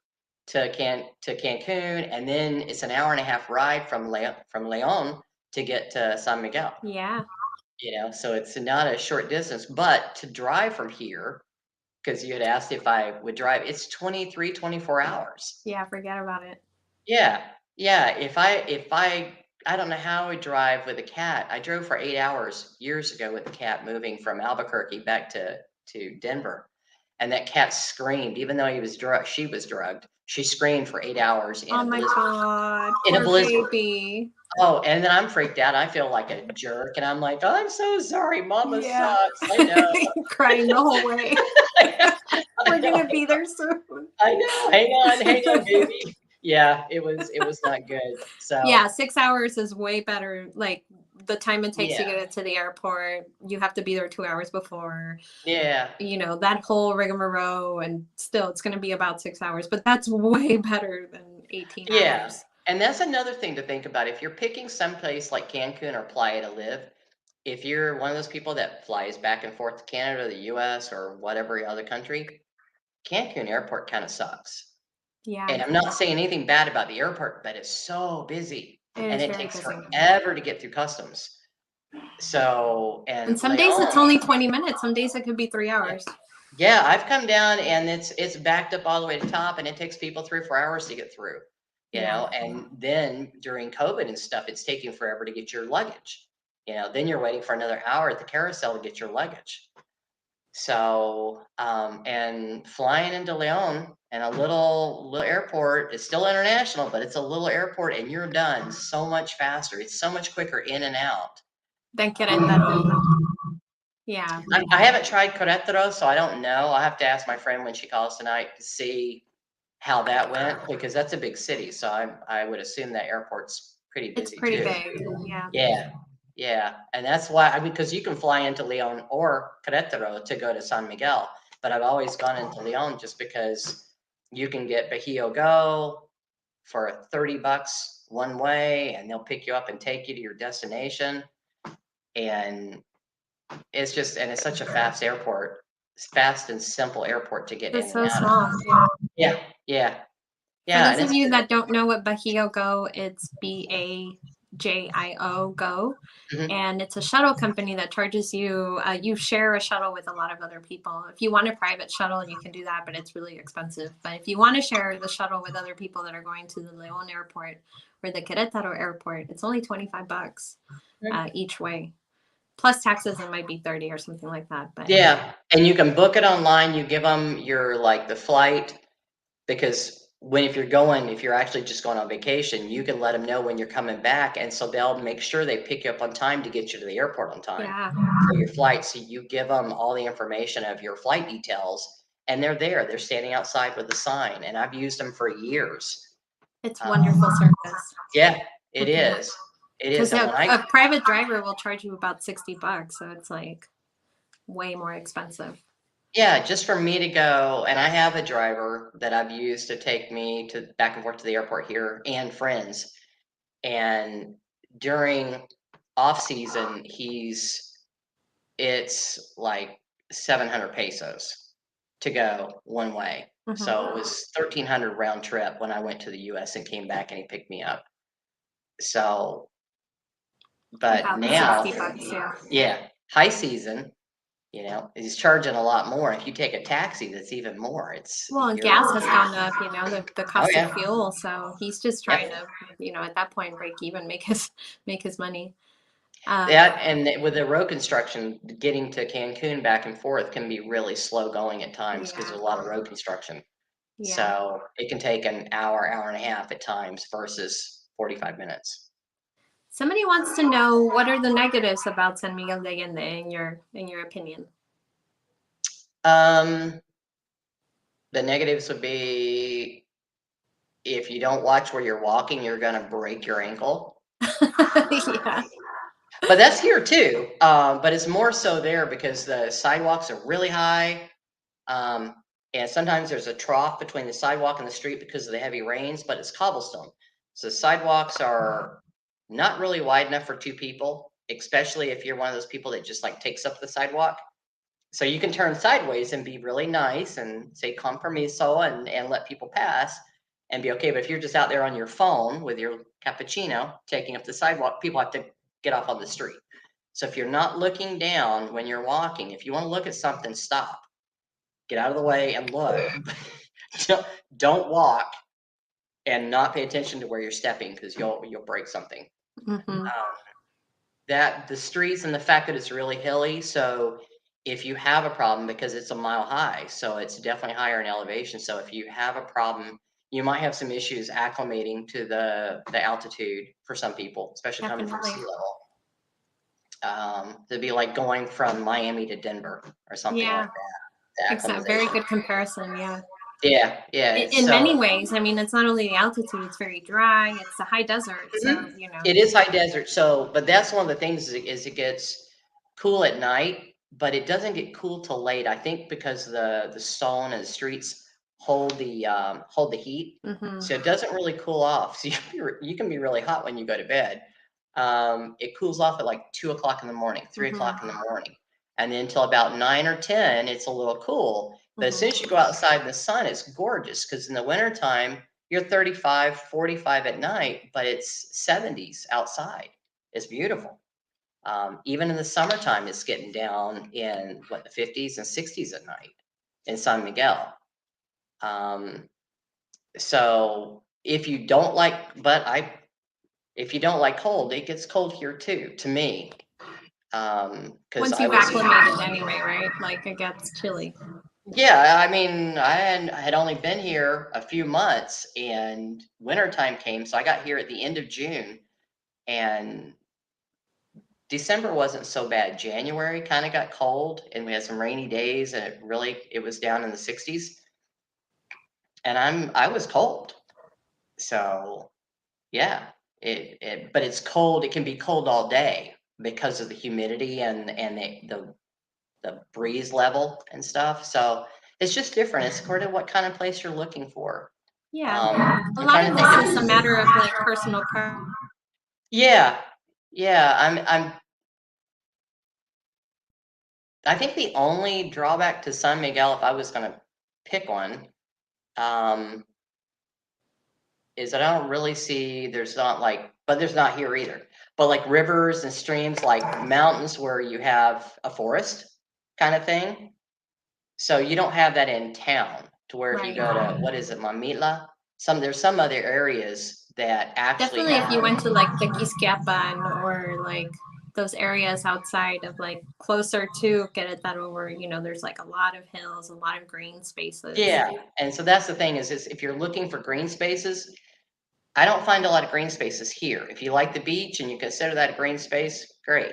to Cancun, and then it's an hour and a half ride from Leon to get to San Miguel. Yeah. So it's not a short distance, but to drive from here, because you had asked if I would drive, it's 24 hours. Yeah, forget about it. Yeah. If I don't know how I would drive with a cat. I drove for 8 hours years ago with a cat moving from Albuquerque back to Denver. And that cat screamed, even though she was drugged. She screamed for 8 hours in a blizzard. God, in a blizzard. Baby. Oh, and then I'm freaked out. I feel like a jerk, and I'm like, I'm so sorry, Mama sucks. I know. Crying the whole way. We're gonna be there soon. I know. Hang on, baby. Yeah, it was not good. So yeah, 6 hours is way better. Like the time it takes to get into the airport, you have to be there 2 hours before. Yeah. That whole rigmarole, and still it's gonna be about 6 hours, but that's way better than 18 hours. And that's another thing to think about. If you're picking someplace like Cancun or Playa to live, if you're one of those people that flies back and forth to Canada, the US, or whatever other country, Cancun airport kind of sucks. Yeah, And I'm not saying anything bad about the airport, but it's so busy it and is it very takes busy. forever to get through customs. So, And and some days it's Leon, only 20 minutes. Some days it could be 3 hours. yeah, I've come down and it's backed up all the way to top, and it takes people 3 or 4 hours to get through, Yeah. and then during COVID and stuff, it's taking forever to get your luggage. Then you're waiting for another hour at the carousel to get your luggage. So, and flying into Leon and a little airport, it's still international, but it's a little airport, and you're done so much faster. It's so much quicker in and out. Then Querétaro. Yeah. I haven't tried Querétaro, so I don't know. I'll have to ask my friend when she calls tonight to see how that went, because that's a big city. So I would assume that airport's pretty It's busy pretty too. big. Yeah. Yeah, yeah, and that's why because you can fly into Leon or Querétaro to go to San Miguel, but I've always gone into Leon just because you can get Bajío Go for $30 one way, and they'll pick you up and take you to your destination, and it's such a fast airport. It's fast and simple airport to get in It's and so out of. small. Yeah. Yeah, yeah, For yeah, those and of it's you that don't know what Bajío Go, it's BAJIO Go. mhm. And it's a shuttle company that charges you, you share a shuttle with a lot of other people. If you want a private shuttle, you can do that, but it's really expensive. But if you want to share the shuttle with other people that are going to the León airport or the Querétaro airport, it's only $25 each way. Plus taxes, it might be 30 or something like that. But Yeah, and you can book it online. You give them your the flight, because if you're actually just going on vacation, you can let them know when you're coming back, and so they'll make sure they pick you up on time to get you to the airport on time yeah, for your flight. So you give them all the information of your flight details, and they're there. They're standing outside with a sign, and I've used them for years. it's wonderful service. Yeah, it Mhm. is. It is. Because And a private driver will charge you about $60, so it's like way more expensive. yeah, just for me to go, and I have a driver that I've used to take me to back and forth to the airport here and friends. And during off season, it's like 700 pesos to go one way. Mm-hmm. So it was 1,300 round trip when I went to the US and came back, and he picked me up. So, but About now, $60, yeah. yeah, high season, he's charging a lot more. If you take a taxi, that's even more. Well, and gas has gone up, the Oh cost of yeah, fuel. So he's just trying yep. to, at that point, break even, make his money. Um, That and with the road construction, getting to Cancun back and forth can be really slow going at times because yeah, there's a lot of road construction. yeah. So it can take an hour, hour and a half at times versus 45 minutes. Somebody wants to know what are the negatives about San Miguel de Allende in your opinion? Um, the negatives would be if you don't watch where you're walking, you're gonna break your ankle. Yeah. But that's here too. But it's more so there because the sidewalks are really high. Um, and sometimes there's a trough between the sidewalk and the street because of the heavy rains, but it's cobblestone. So the sidewalks are not really wide enough for two people, especially if you're one of those people that just takes up the sidewalk. So you can turn sideways and be really nice and say compromiso and let people pass and be okay. But if you're just out there on your phone with your cappuccino taking up the sidewalk, people have to get off on the street. So if you're not looking down when you're walking, if you want to look at something, stop, get out of the way and look. Don't walk and not pay attention to where you're stepping because you'll break something. Mm-hmm. That the streets and the fact that it's really hilly, so if you have a problem, because it's a mile high, so it's definitely higher in elevation, so if you have a problem, you might have some issues acclimating to the altitude for some people, especially coming from Definitely. sea level. It'd be like going from Miami to Denver or something like Yeah. that, the Exactly. Very acclimatization. good comparison. Yeah. Yeah, yeah, it's In many so ways, I mean, it's not only the altitude; it's very dry. It's a high desert, so it is high desert, so but that's one of the things is it gets cool at night, but it doesn't get cool till late. I think because the stone and the streets hold the heat, Mm-hmm. so it doesn't really cool off. So you can be really hot when you go to bed. it cools off at like 2 o'clock in the morning, 3 o'clock in the morning. And then until about 9 or 10, it's a little cool. But as soon as you go outside in the sun, it's gorgeous, because in the wintertime, you're 35, 45 at night, but it's 70s outside. It's beautiful. Even in the summertime, it's getting down in what, the 50s and 60s at night in San Miguel. So if you don't like, if you don't like cold, it gets cold here too, to me. Once you've acclimated anyway, right? Like it gets chilly. Yeah, I mean, I had only been here a few months, and wintertime came, so I got here at the end of June, and December wasn't so bad. January kind of got cold, and we had some rainy days, and it was down in the 60s, and I was cold. So yeah, but it's cold. It can be cold all day because of the humidity and the breeze level and stuff. So it's just different. It's according to what kind of place you're looking for. Yeah, a lot of this is a matter of like personal preference. Yeah, yeah. I think the only drawback to San Miguel, if I was going to pick one, is that I don't really see. There's not like, but there's not here either. But like rivers and streams, like mountains where you have a forest kind of thing. So you don't have that in town, to where if you go to, what is it, Mamila? There's some other areas that actually Definitely if you went to like the Quisquiapan or like those areas outside of like closer to Querétaro, where there's like a lot of hills, a lot of green spaces. Yeah, and so that's the thing is if you're looking for green spaces, I don't find a lot of green spaces here. If you like the beach and you consider that a green space, great.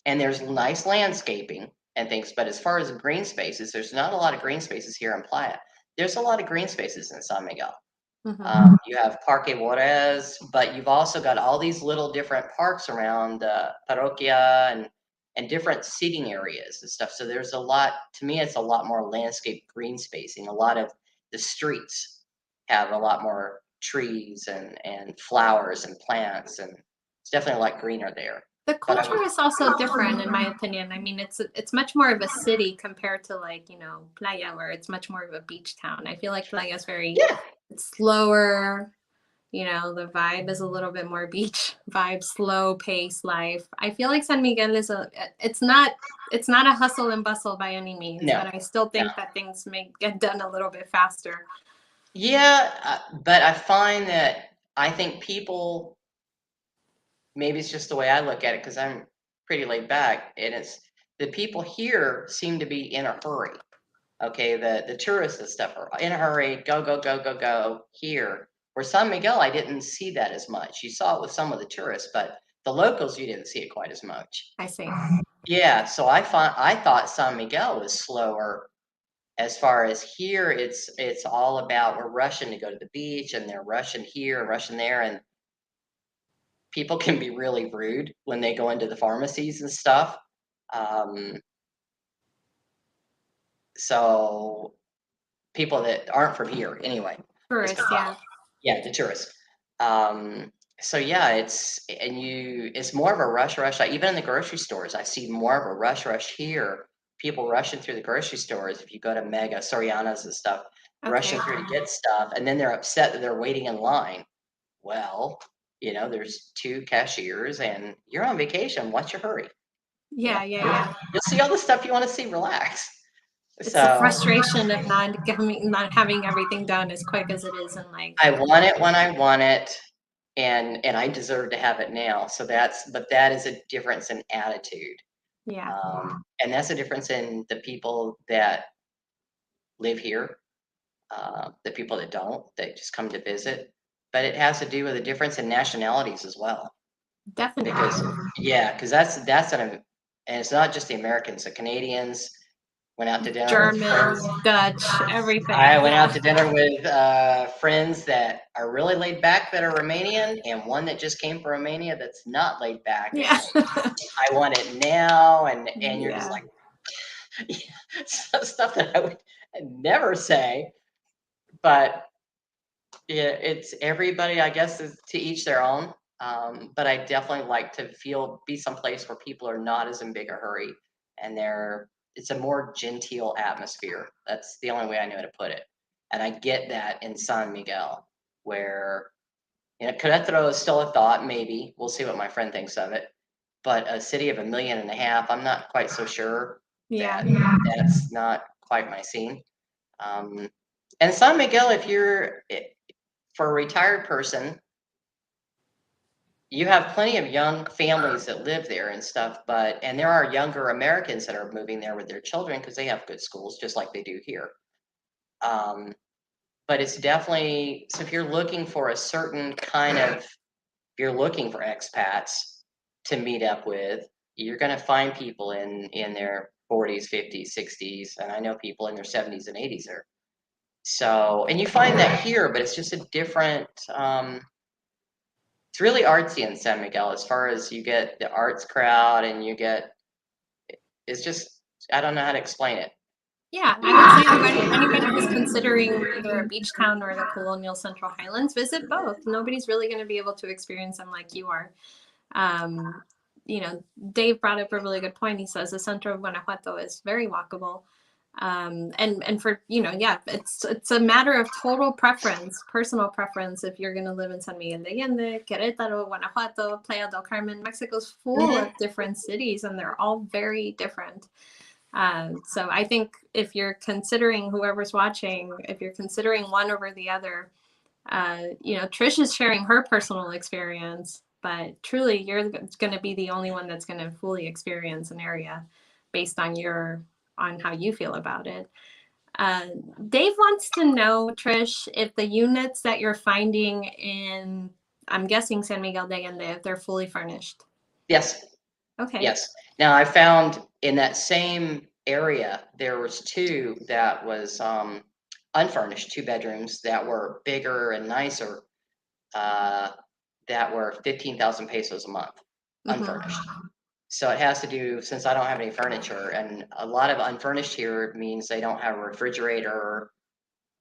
And there's nice landscaping and things, but as far as green spaces, there's not a lot of green spaces here in Playa. There's a lot of green spaces in San Miguel. You have Parque Juarez, but you've also got all these little different parks around Parroquia and different seating areas and stuff. So there's a lot, to me, it's a lot more landscape green spacing. A lot of the streets have a lot more trees and flowers and plants, and it's definitely a lot greener there. The culture is also different, in my opinion. I mean, it's much more of a city compared to like Playa, where it's much more of a beach town. I feel like Playa is very it's slower. The vibe is a little bit more beach vibe, slow pace life. I feel like San Miguel is it's not a hustle and bustle by any means, but I still think that things may get done a little bit faster. Yeah, but I find that I think people, maybe it's just the way I look at it, because I'm pretty laid back, and it's the people here seem to be in a hurry. Okay, the tourists and stuff are in a hurry, go, go, go, go, go here. Where San Miguel, I didn't see that as much. You saw it with some of the tourists, but the locals, you didn't see it quite as much. I see. Yeah, so I thought San Miguel was slower. As far as here, it's all about, we're rushing to go to the beach, and they're rushing here, rushing there, and people can be really rude when they go into the pharmacies and stuff. So people that aren't from here, anyway. Tourists, Yeah, the tourists. So yeah, it's more of a rush. Even in the grocery stores, I see more of a rush here. People rushing through the grocery stores. If you go to Mega, Soriana's and stuff, rushing through to get stuff, and then they're upset that they're waiting in line. Well, there's two cashiers, and you're on vacation. What's your hurry? Yeah. You'll see all the stuff you want to see. Relax. It's the frustration of not having everything done as quick as it is, and like I want it when I want it, and I deserve to have it now. So that is a difference in attitude. Yeah. And that's a difference in the people that live here, the people that don't, that just come to visit. But it has to do with a difference in nationalities as well. Definitely. Because and it's not just the Americans, the Canadians. Went out to dinner German, with friends. Dutch, everything. I went out to dinner with friends that are really laid back that are Romanian, and one that just came from Romania that's not laid back. Yeah. I want it now, and you're just like stuff that I would never say. But Yeah, it's everybody, I guess, is to each their own. But I definitely like to be someplace where people are not as in big a hurry and it's a more genteel atmosphere. That's the only way I know to put it. And I get that in San Miguel, where Querétaro is still a thought, maybe. We'll see what my friend thinks of it. But a city of 1.5 million, I'm not quite so sure Yeah. that that's not quite my scene. Um, and San Miguel, for a retired person, you have plenty of young families that live there and stuff, and there are younger Americans that are moving there with their children because they have good schools, just like they do here. Um, but it's definitely, so if you're looking for a certain if you're looking for expats to meet up with, you're going to find people in their 40s, 50s, 60s, and I know people in their 70s and 80s there. So, and you find that here, but it's just a different, it's really artsy in San Miguel as far as you get the arts crowd and it's just, I don't know how to explain it. Yeah, I would say anybody who's considering either a beach town or the colonial Central Highlands, visit both. Nobody's really going to be able to experience them like you are. Um, Dave brought up a really good point. He says the center of Guanajuato is very walkable. And for, yeah, it's a matter of total preference, personal preference. If you're going to live in San Miguel de Allende, Querétaro, Guanajuato, Playa del Carmen, Mexico's full of different cities, and they're all very different. So I think if you're considering, whoever's watching, if you're considering one over the other, Trish is sharing her personal experience, but truly you're going to be the only one that's going to fully experience an area based on how you feel about it. Dave wants to know, Trish, if the units that you're finding in, I'm guessing San Miguel de Allende, if they're fully furnished. Yes. Okay. Yes. Now I found in that same area, there was two that was unfurnished, 2 bedrooms that were bigger and nicer, that were 15,000 pesos a month, unfurnished. So it has to do, since I don't have any furniture, and a lot of unfurnished here means they don't have a refrigerator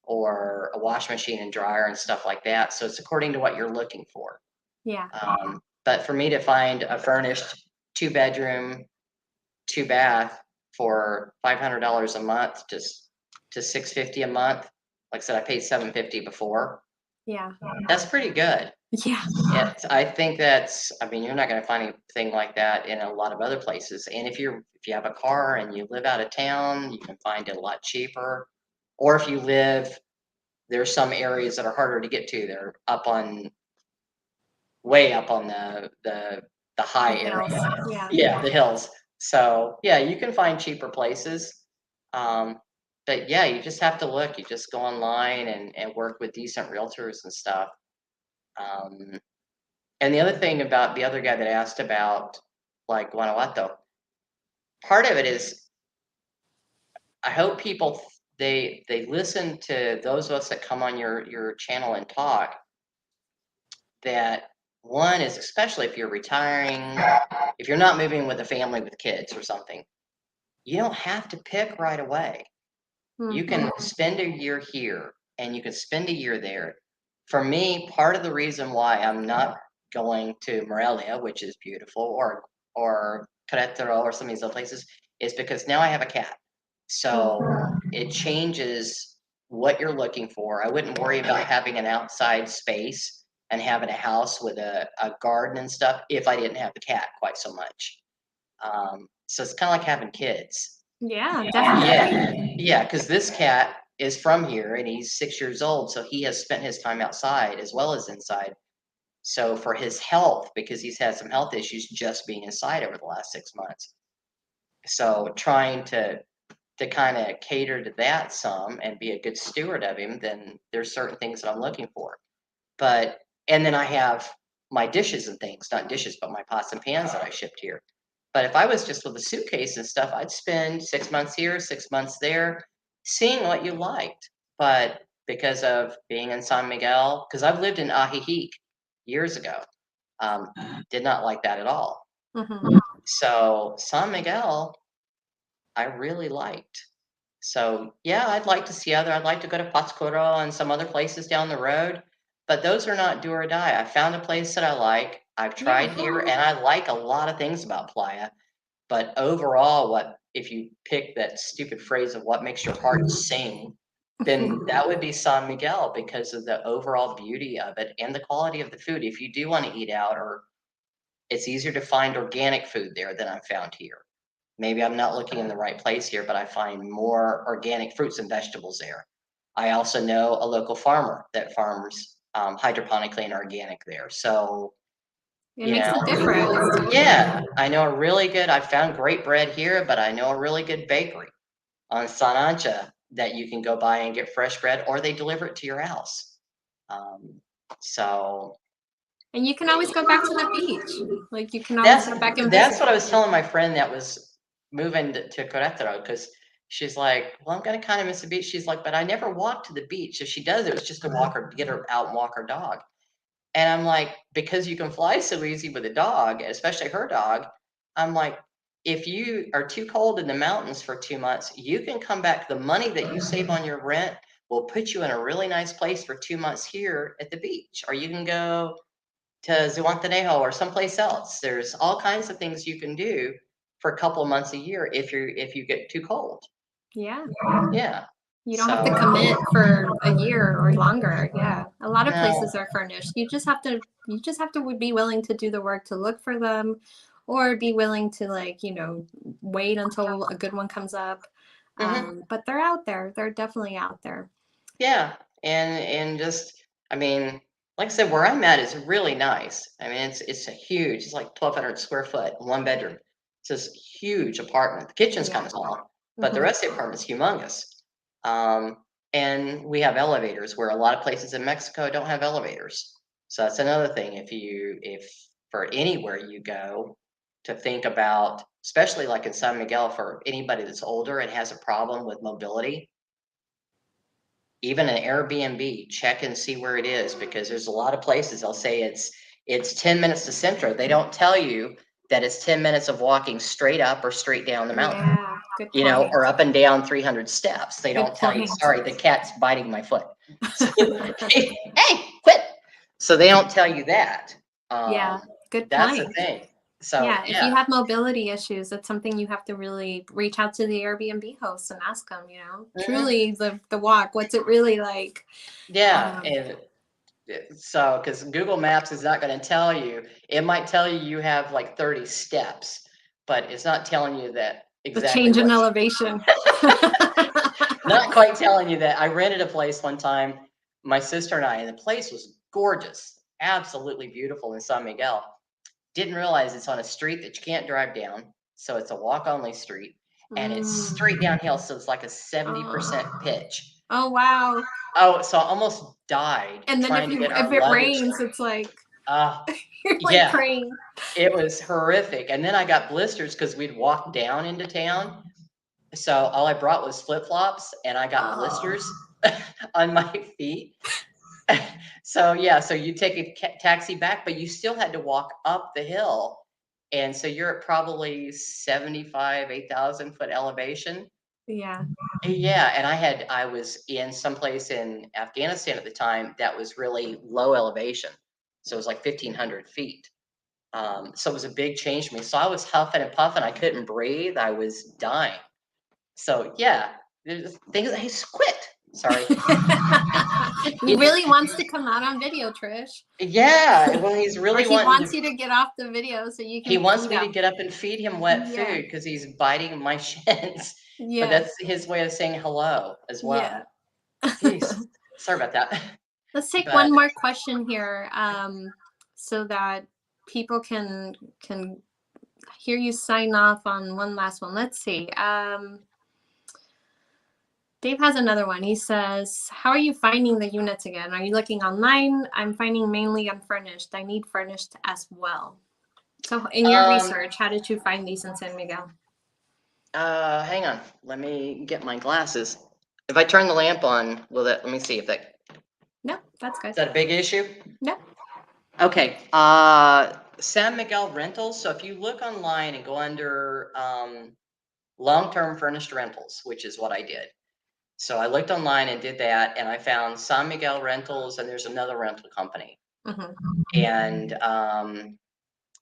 or a wash machine and dryer and stuff like that. So it's according to what you're looking for. Yeah. But for me to find a furnished 2 bedroom, 2 bath for $500 a month, just to $650 a month. Like I said, I paid $750 before. Yeah. That's pretty good. Yeah. I think you're not going to find anything like that in a lot of other places. And if you have a car and you live out of town, you can find it a lot cheaper. Or if you there's some areas that are harder to get to. They're way up on the high area. Yeah, the hills. So yeah, you can find cheaper places. But yeah, you just have to look. You just go online and work with decent realtors and stuff. And the other thing about the other guy that asked about like Guanajuato, part of it is I hope people they listen to those of us that come on your channel and talk. That one is, especially if you're retiring, if you're not moving with a family with kids or something, you don't have to pick right away. You can spend a year here and you can spend a year there. For me, part of the reason why I'm not going to Morelia, which is beautiful, or Querétaro or some of these other places, is because now I have a cat. So it changes what you're looking for. I wouldn't worry about having an outside space and having a house with a garden and stuff if I didn't have the cat quite so much. So it's kind of like having kids. Yeah, definitely. Yeah, because this cat is from here and he's 6 years old, so he has spent his time outside as well as inside. So for his health, because he's had some health issues just being inside over the last 6 months. So trying to kind of cater to that some and be a good steward of him, then there's certain things that I'm looking for. And then I have my dishes and things, not dishes, but my pots and pans that I shipped here. But if I was just with a suitcase and stuff, I'd spend 6 months here, 6 months there, seeing what you liked. But because of being in San Miguel, because I've lived in Ajijic years ago, did not like that at all. So San Miguel, I really liked. So yeah, I'd like to go to Pátzcuaro and some other places down the road. but those are not do or die. I found a place that I like. I've tried here, and I like a lot of things about Playa. But overall, what if you pick that stupid phrase of what makes your heart sing, then that would be San Miguel because of the overall beauty of it and the quality of the food. If you do want to eat out, or it's easier to find organic food there than I've found here. Maybe I'm not looking in the right place here, but I find more organic fruits and vegetables there. I also know a local farmer that farms hydroponically and organic there. So, It makes a difference. yeah, I know a really good, I found great bread here, but I know a really good bakery on San Ancha that you can go by and get fresh bread, or they deliver it to your house. Um, so And you can always go back to the beach. Like, you can always that's go back and that's visit. what I was telling my friend that was moving to Querétaro, because she's like, well, I'm gonna kind of miss the beach. She's like, but I never walked to the beach. If she does, it was just to walk her, get her out and walk her dog. And I'm like, because you can fly so easy with a dog, especially her dog, I'm like, if you are too cold in the mountains for 2 months, you can come back. The money that you save on your rent will put you in a really nice place for 2 months here at the beach, or you can go to Zihuatanejo or someplace else. There's all kinds of things you can do for a couple months a year if you get too cold. Yeah. Yeah. You don't have to So commit for a year or longer. Yeah. A lot of no. places are furnished. You just have to be willing to do the work to look for them, or be willing to, like, wait until a good one comes up. But they're out there. They're definitely out there. Yeah, and just, I mean, like I said, where I'm at is really nice. I mean, it's a huge, it's like 1,200 square foot, one bedroom. It's this huge apartment. The kitchen's kind Yeah. of small, but the Mhm. rest of the apartment's humongous. Um, and we have elevators where a lot of places in Mexico don't have elevators. So that's another thing. If for anywhere you go, to think about, especially like in San Miguel, for anybody that's older and has a problem with mobility, even an Airbnb, check and see where it is, because there's a lot of places they'll say it's 10 minutes to Centro. They don't tell you that it's 10 minutes of walking straight up or straight down the mountain, Yeah. Good point. or up and down 300 steps. They Good don't tell you, point. sorry, the cat's biting my foot. So, hey, quit. So they don't tell you that. Yeah. Good That's the point. thing. So Yeah, if you have mobility issues, that's something you have to really reach out to the Airbnb host and ask them, Mhm. truly the walk, what's it really like? Yeah, Um, and so, because Google Maps is not going to tell you, it might tell you you have like 30 steps, but it's not telling you that the exactly change in what, elevation. not quite telling you that. I rented a place one time, my sister and I, and the place was gorgeous, absolutely beautiful in San Miguel. Didn't realize it's on a street that you can't drive down. So it's a walk only street, and it's Mm. straight downhill. So it's like a 70% Oh. pitch. Oh, wow. Oh, so I almost died And then trying to get if our it luggage. rains, it's like Uh, you're like yeah. praying. It was horrific, and then I got blisters because we'd walked down into town, so all I brought was flip-flops, and I got Oh, blisters on my feet. So, yeah, so you take a taxi back, but you still had to walk up the hill, and so you're at probably 75, 8,000 foot elevation. yeah. Yeah, and I was in some place in Afghanistan at the time that was really low elevation, so it was like 1,500 feet. So it was a big change for me. So I was huffing and puffing. I couldn't breathe. I was dying. So yeah, there's things. Hey, quit. Sorry. He really wants to come out on video, Trish. Yeah. Well, he's Or really he wanting wants to. you to get off the video so you He can wants feed me to him. get up and feed him wet Yeah. food because he's biting my shins. But Yeah. that's his way of saying hello as well. Yeah. Jeez. Sorry about that. Let's take But one more question here, so that people can hear you sign off on one last one. Let's see. Dave has another one. He says, "How are you finding the units again? Are you looking online? I'm finding mainly unfurnished. I need furnished as well." So, in your um, research, how did you find these in San Miguel? hang on. Let me get my glasses. If I turn the lamp on, will that? Let me see if that No, that's good. is that a big issue? No. Okay, San Miguel Rentals. So if you look online and go under long-term furnished rentals, which is what I did, So I looked online and did that, and I found San Miguel Rentals, and there's another rental company. Mhm. And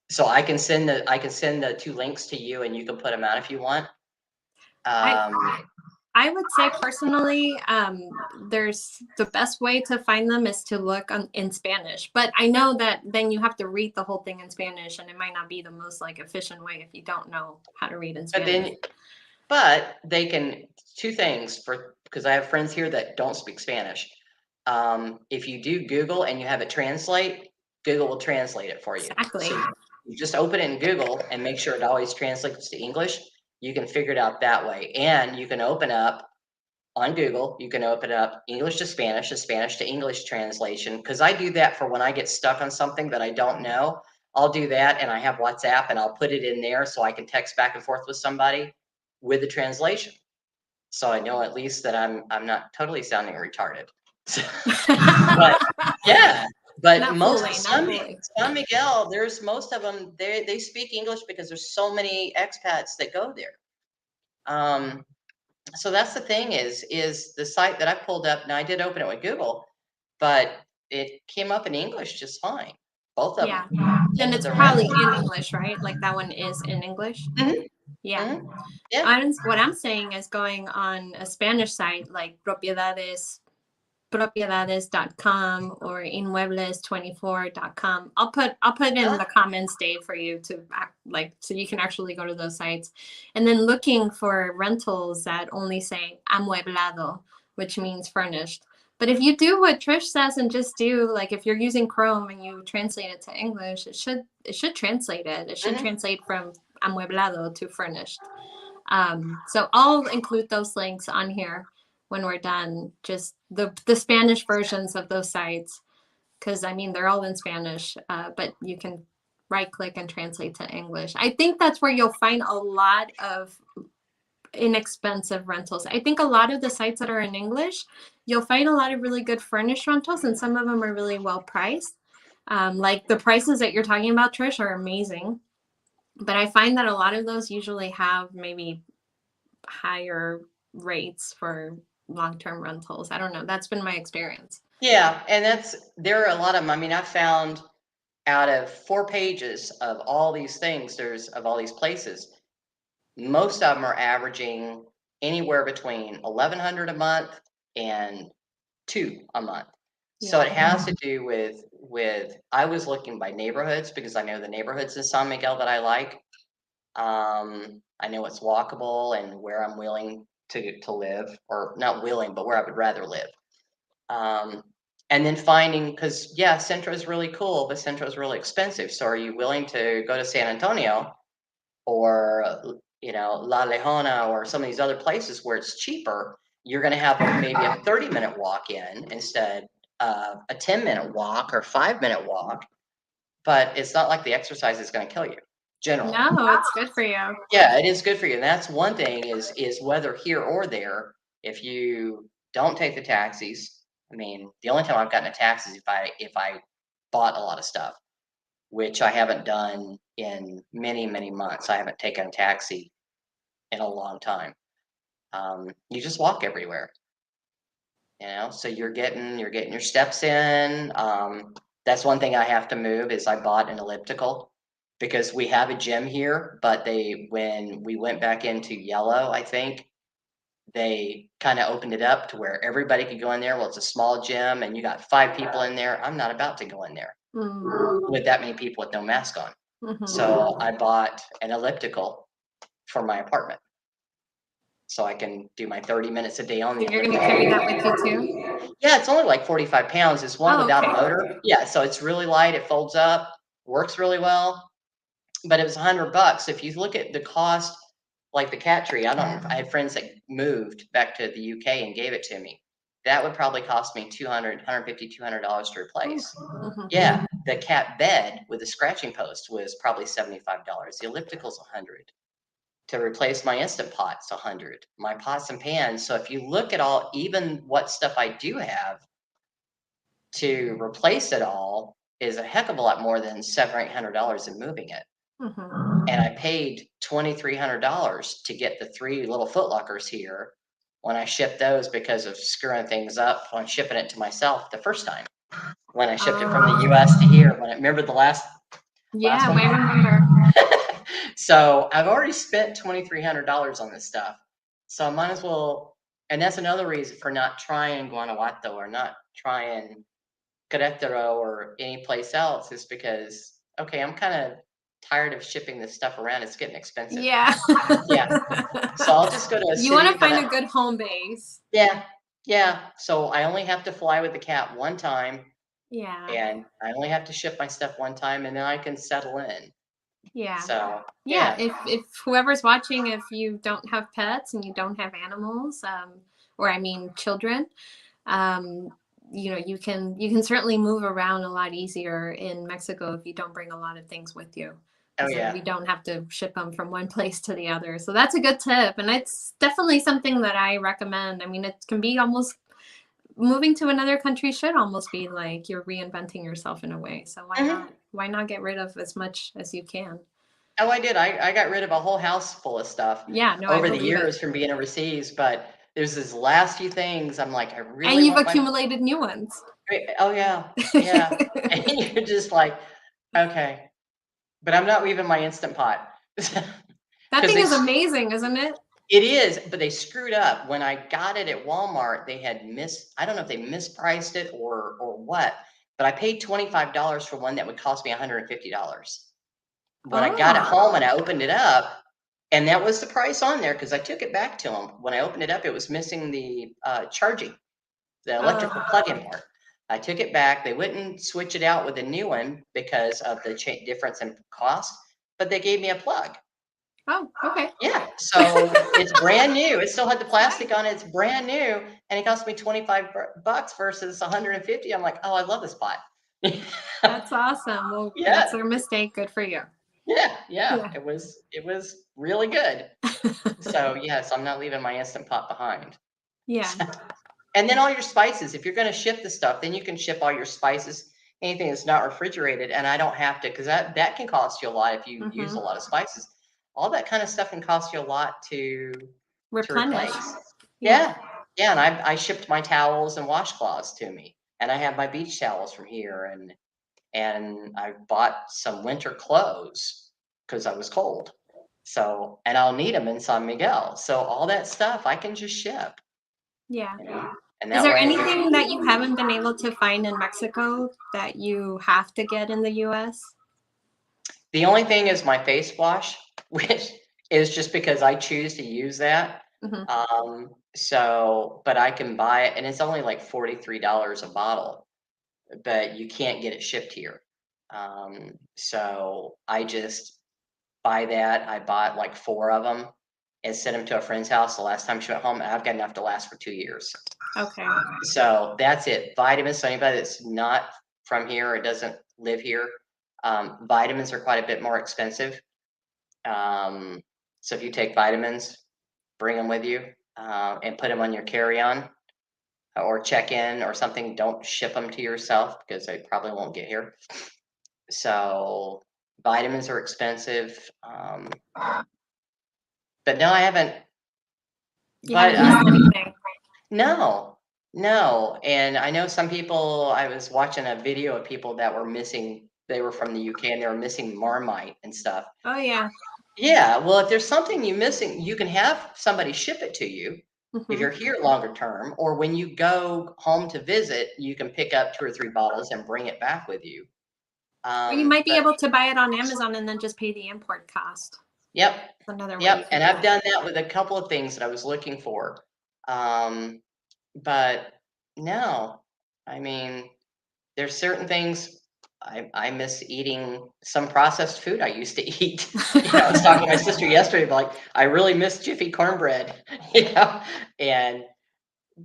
so I can send the two links to you, and you can put them out if you want. I I would say personally, there's the best way to find them is to look in Spanish. But I know that then you have to read the whole thing in Spanish, and it might not be the most like efficient way if you don't know how to read in But Spanish. they can, two things, because I have friends here that don't speak Spanish. If you do Google and you have it translate, Google will translate it for you. Exactly. So you just open it in Google and make sure it always translates to English. You can figure it out that way. And you can open up on Google, you can open up English to Spanish, a Spanish to English translation. Because I do that for when I get stuck on something that I don't know. I'll do that, and I have WhatsApp, and I'll put it in there so I can text back and forth with somebody with the translation. So I know at least that I'm not totally sounding retarded. But yeah, but Not most fully, not fully. San Miguel, there's most of them, they speak English because there's so many expats that go there. So that's the thing is the site that I pulled up, and I did open it with Google, but it came up in English just fine. Both of Yeah. them. And Both of it's the probably rentals. in English, right? Like that one is in English. Mhm, Yeah. mhm. Yeah. What I'm saying is going on a Spanish site like propiedades.com or inmuebles24.com. I'll put in the comments, Dave, for you to like so you can actually go to those sites. And then looking for rentals that only say amueblado, which means furnished. But if you do what Trish says and just do like if you're using Chrome and you translate it to English, it should translate it. It should Mhm. translate from amueblado to furnished. So I'll include those links on here when we're done. Just the Spanish versions of those sites, because I mean they're all in Spanish, but you can right click and translate to English. I think that's where you'll find a lot of inexpensive rentals. I think a lot of the sites that are in English, you'll find a lot of really good furnished rentals, and some of them are really well priced. Like the prices that you're talking about, Trish, are amazing. But I find that a lot of those usually have maybe higher rates for long-term rentals. I don't know. That's been my experience. Yeah, and there are a lot of them. I mean, I found out of 4 pages of all these things, of all these places, most of them are averaging anywhere between 1,100 a month and 2 a month. So Yeah. it has to do with I was looking by neighborhoods because I know the neighborhoods in San Miguel that I like. I know it's walkable and where I'm willing to live, or not willing, but where I would rather live. Um, and then finding, because yeah, Centro is really cool, but Centro is really expensive. So are you willing to go to San Antonio or La Lejona or some of these other places where it's cheaper? You're going to have maybe a 30-minute walk in instead of a 10-minute walk or 5-minute walk, but it's not like the exercise is going to kill you generally. No, it's good for you. Yeah, it is good for you. And that's one thing is whether here or there, if you don't take the taxis. I mean, the only time I've gotten a taxi is if I bought a lot of stuff, which I haven't done in many, many months. I haven't taken a taxi in a long time. You just walk everywhere, so you're getting your steps in. That's one thing I have to move is I bought an elliptical because we have a gym here, but when we went back into yellow, I think they kind of opened it up to where everybody could go in there. Well, it's a small gym and you got 5 people in there. I'm not about to go in there with that many people with no mask on. Mm-hmm. So I bought an elliptical for my apartment so I can do my 30 minutes a day on the So you're going to elliptical. carry that with you too? Yeah, it's only like 45 pounds. It's one Oh, without a okay. motor. Yeah, so it's really light. It folds up, works really well. But it was $100. If you look at the cost, like the cat tree, I had friends that moved back to the UK and gave it to me. That would probably cost me $200, $150, $200 to replace. Mm-hmm. Yeah, the cat bed with the scratching post was probably $75. The elliptical's $100. To replace my Instant Pot's $100. My pots and pans. So if you look at all, even what stuff I do have, to replace it all is a heck of a lot more than $700 or $800 in moving it. Mm-hmm. And I paid $2,300 to get the 3 little footlockers here when I shipped those because of screwing things up when shipping it to myself the first time. When I shipped it from the US to here, remember the last Yeah, one? I remember. So I've already spent $2,300 on this stuff. So I might as well, and that's another reason for not trying Guanajuato or not trying Querétaro or any place else, is because, okay, I'm kind of tired of shipping this stuff around. It's getting expensive. Yeah. Yeah. So I'll just go to a You want city to find that a good home base. yeah, yeah. So I only have to fly with the cat one time, Yeah. and I only have to ship my stuff one time, and then I can settle in. Yeah. So Yeah. yeah. If whoever's watching, if you don't have pets and you don't have animals, or I mean children, um, you can certainly move around a lot easier in Mexico if you don't bring a lot of things with you. Oh So yeah. you don't have to ship them from one place to the other. So that's a good tip, and it's definitely something that I recommend. I mean, it can be almost moving to another country should almost be like you're reinventing yourself in a way. So why Mhm. not? Why not get rid of as much as you can? Oh, I did. I got rid of a whole house full of stuff Yeah, no, I over the believe it. years from being overseas, but there's this last few things I'm like, I And really you've want my. accumulated new ones. Oh yeah, yeah. And you're just like, okay, but I'm not leaving my Instant Pot That because thing is amazing, isn't it? it is, but they screwed up. When I got it at Walmart, they had I don't know if they mispriced it or what, but I paid $25 for one that would cost me $150. When I got it Oh. home and I opened it up, and that was the price on there because I took it back to them. When I opened it up, it was missing the charging, the electrical plug-in part. I took it back. They wouldn't switch it out with a new one because of the difference in cost, but they gave me a plug. Oh, okay. Yeah, so it's brand new. It still had the plastic Nice. on it. It's brand new, and it cost me 25 bucks versus 150. I'm like, oh, I love this pot. That's awesome. Well, that's Yeah, their mistake. Good for you. yeah. Yeah. It was really good. So yes, I'm not leaving my Instant Pot behind. Yeah. And then all your spices. If you're going to ship the stuff, then you can ship all your spices, anything that's not refrigerated, and I don't have to, because that can cost you a lot if you use a Mm-hmm. lot of spices. All that kind of stuff can cost you a lot to Replenish. replace. Yeah. Yeah, yeah. And I shipped my towels and washcloths to me, and I have my beach towels from here, and I bought some winter clothes because I was cold. So, and I'll need them in San Miguel. So all that stuff I can just ship, Yeah. and Is that there way. anything that you haven't been able to find in Mexico that you have to get in the US? The only thing is my face wash, which is just because I choose to use that. Mm-hmm. So, but I can buy it, and it's only like $43 a bottle, but you can't get it shipped here. So I just buy that. I bought like 4 of them and sent them to a friend's house the last time she went home, and I've got enough to last for 2 years. Okay. So that's it. Vitamins, so anybody that's not from here or doesn't live here, vitamins are quite a bit more expensive. So if you take vitamins, bring them with you, and put them on your carry-on or check-in or something. Don't ship them to yourself because they probably won't get here. So vitamins are expensive. But no, I haven't. You But haven't missed anything. no, no. And I know some people. I was watching a video of people that were missing. They were from the UK and they were missing Marmite and stuff. Oh yeah. Yeah, well, if there's something you're missing, you can have somebody ship it to you if Mm-hmm. you're here longer term, or when you go home to visit, you can pick up 2 or 3 bottles and bring it back with you. Or you might be But able to buy it on Amazon and then just pay the import cost. yep, That's another way you yep, can and do I've it. done that with a couple of things that I was looking for. Um, but no, I mean, there's certain things I miss eating some processed food I used to eat. I was talking to my sister yesterday, like, I really miss Jiffy cornbread, and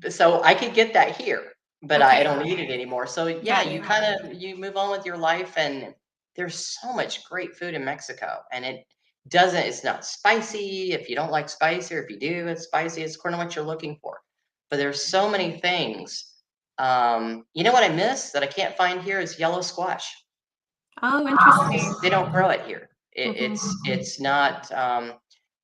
so I could get that here, but I Okay. don't eat it anymore. So yeah, Got you it. kind of you move on with your life, and there's so much great food in Mexico, and it's not spicy. If you don't like spicy, or if you do, it's spicy. It's according to what you're looking for. But there's so many things. You know what I miss that I can't find here is yellow squash. Oh, interesting. They don't grow it here. Mm-hmm. It's not.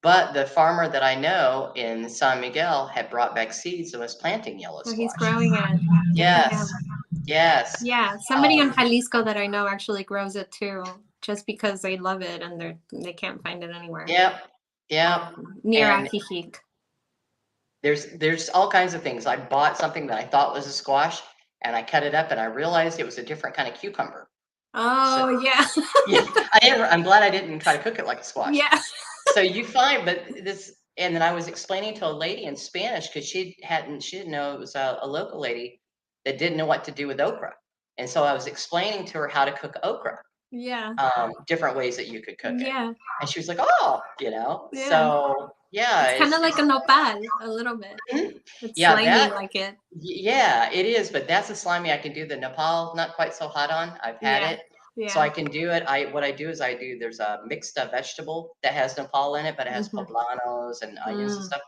But the farmer that I know in San Miguel had brought back seeds and was planting yellow So he's squash. growing it. Good for Yes, him. yes. Yeah, somebody in Jalisco that I know actually grows it too, just because they love it and they can't find it anywhere. Yep, yep. Near And Ajijic. there's all kinds of things. I bought something that I thought was a squash, and I cut it up, and I realized it was a different kind of cucumber. Oh, So, yeah. yeah, I'm glad I didn't try to cook it like a squash. Yeah. So you find, but this, and then I was explaining to a lady in Spanish because she didn't know it was a local lady that didn't know what to do with okra, and so I was explaining to her how to cook okra, Yeah. different ways that you could cook it, Yeah. and she was like, "Oh, Yeah. so yeah, It's kind of like a nopal, a little bit. Mhm. It's Yeah, slimy like it. yeah, it is, but that's a slimy I can do. The Nepal, not quite so hot on. I've had Yeah. it. So Yeah. I can do it. What I do is there's a mixed vegetable that has Nepal in it, but it has poblanos and onions and stuff.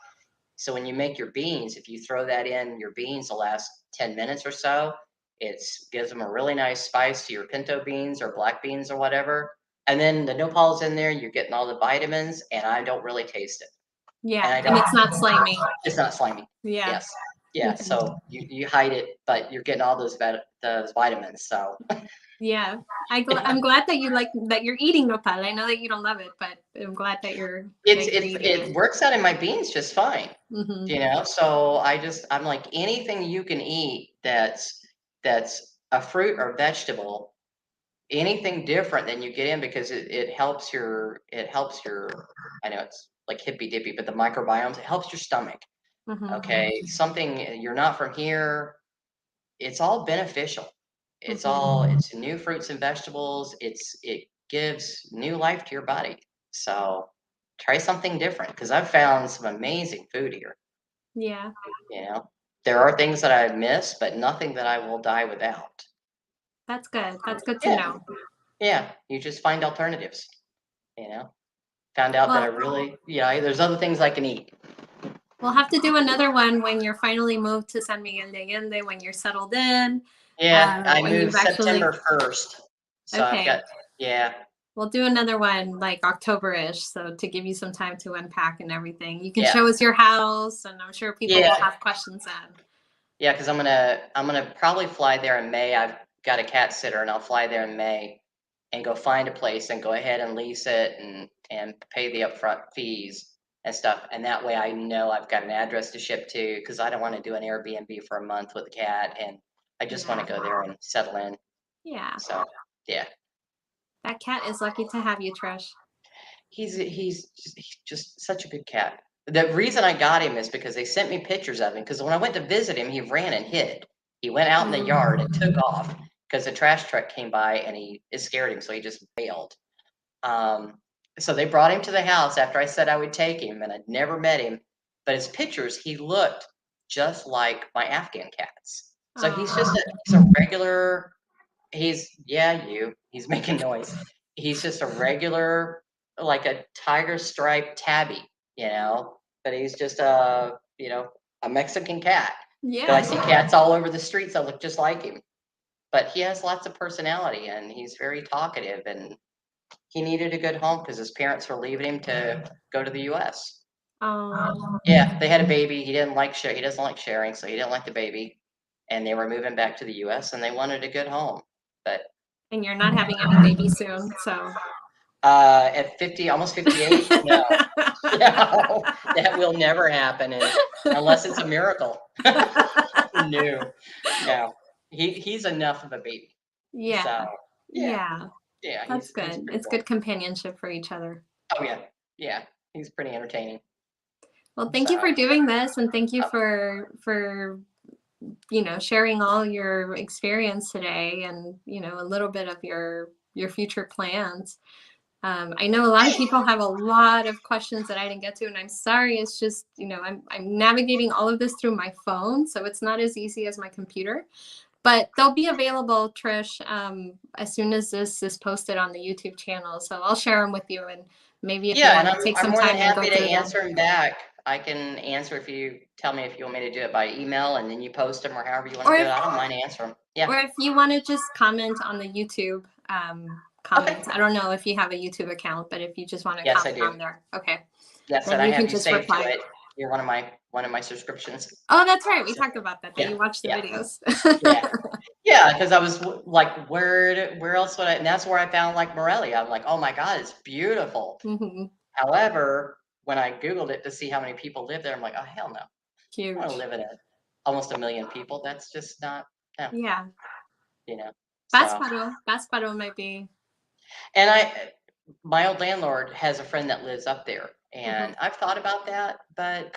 So when you make your beans, if you throw that in your beans the last 10 minutes or so, it gives them a really nice spice to your pinto beans or black beans or whatever. And then the nopal's in there, you're getting all the vitamins, and I don't really taste it. Yeah. And I And don't, it's not slimy. it's not slimy. Yeah. Yes. Yeah. So you hide it, but you're getting all those vitamins. So Yeah. I'm glad that you like that you're eating nopal. I know that you don't love it, but I'm glad that you're eating it it. works out in my beans just fine. Mm-hmm. So I'm like, anything you can eat that's a fruit or vegetable, anything different than you get in, because it helps your I know it's like hippy dippy, but the microbiomes, it helps your stomach. Mm-hmm. Okay. Something you're not from here, it's all beneficial. Mm-hmm. It's new fruits and vegetables. It gives new life to your body. So try something different, because I've found some amazing food here. Yeah. You know, there are things that I miss, but nothing that I will die without. That's good. That's good to Yeah, know. yeah. You just find alternatives. You know, found out that I Well, really, there's other things I can eat. we'll have to do another one when you're finally moved to San Miguel de Allende, when you're settled in, Yeah, I when moved you've actually. September 1st, so I've Okay. got yeah. We'll do another one like October-ish, so to give you some time to unpack and everything. You can Yeah. show us your house, and I'm sure people will Yeah. have questions then. Yeah, because I'm gonna probably fly there in May. I've got a cat sitter, and I'll fly there in May and go find a place and go ahead and lease it and pay the upfront fees and stuff. And that way I know I've got an address to ship to, because I don't want to do an Airbnb for a month with a cat, and I just want to go there and settle in. Yeah. So yeah. That cat is lucky to have you, Trish. He's just such a good cat. The reason I got him is because they sent me pictures of him, because when I went to visit him, he ran and hid. He went out in the yard and took off because the trash truck came by, and it scared him, so he just bailed. Um, so they brought him to the house after I said I would take him, and I'd never met him, but his pictures, he looked just like my Afghan cats. So he's a regular, he's making noise. He's just a regular, like a tiger striped tabby, but he's just a Mexican cat. But I Yeah. see cats all over the streets that look just like him. But he has lots of personality, and he's very talkative, and he needed a good home because his parents were leaving him to go to the US. Yeah, they had a baby. He didn't like he doesn't like sharing, so he didn't like the baby. And they were moving back to the US, and they wanted a good home. But And you're not having any babies soon, so. at 50, almost 58, no, no, that will never happen, unless it's a miracle. No, no, he's enough of a baby. Yeah. So yeah, Yeah. yeah, That's he's good. pretty It's cool. good companionship for each other. Oh yeah, yeah, he's pretty entertaining. Well, thank you So for doing this, and thank you oh, for sharing all your experience today, and a little bit of your future plans. I know a lot of people have a lot of questions that I didn't get to, and I'm sorry. It's just I'm navigating all of this through my phone, so it's not as easy as my computer. But they'll be available, Trish, as soon as this is posted on the YouTube channel. So I'll share them with you, and maybe if you yeah, and want to take I'm some more than time and go happy to through them. answer him back. I can answer if you tell me if you want me to do it by email, and then you post them, or however you want Or to do if it. I don't mind answering. Yeah. Or if you want to just comment on the YouTube comments. I don't know if you have a YouTube account, but if you just want to Yes, I comment do. on there, okay. Yes, Then and I you have can you just saved reply. to it. You're one of my subscriptions. Oh, that's right. We So, talked about that. yeah, You watch the yeah, videos. yeah. Yeah, because I was like, where else would I? And that's where I found like Morelia. I'm like, oh my God, it's beautiful. Hmm. However, when I Googled it to see how many people live there, I'm like, oh hell no, I Huge. want to live in almost 1 million people. That's just not, no, Yeah. you know. So, Pátzcuaro might be. and my old landlord has a friend that lives up there, and Mhm. I've thought about that, but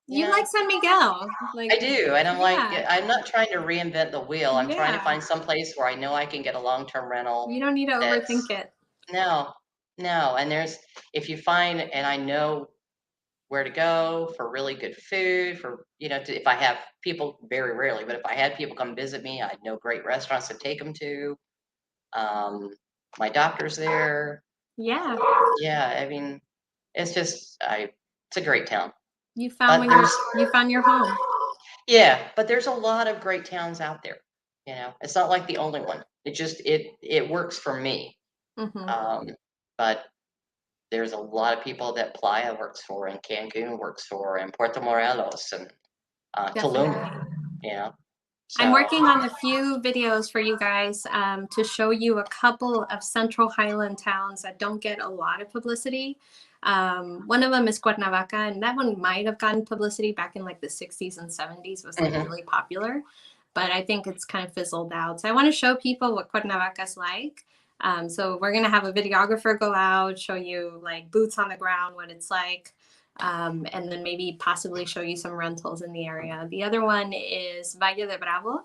You like San Miguel, like, I do, and I'm like, yeah, I'm not trying to reinvent the wheel. I'm trying to yeah. find some place where I know I can get a long-term rental You don't need to overthink that's it. no, no. And if you find, and I know where to go for really good food, for, if I have people, very rarely, but if I had people come visit me, I know great restaurants to take them to. My doctor's there. Yeah. Yeah, I mean, it's just, it's a great town. You found But you found your home. yeah, but there's a lot of great towns out there. It's not like the only one. It works for me. Hmm. Um, but there's a lot of people that Playa works for, and Cancun works for, and Puerto Morelos, and Tulum. Definitely. I'm So working on a few videos for you guys to show you a couple of Central Highland towns that don't get a lot of publicity. One of them is Cuernavaca, and that one might have gotten publicity back in like the 60s and 70s, was like really popular, but I think it's kind of fizzled out. So I want to show people what Cuernavaca is like. So we're going to have a videographer go out, show you like boots on the ground, what it's like. And then maybe possibly show you some rentals in the area. The other one is Valle de Bravo.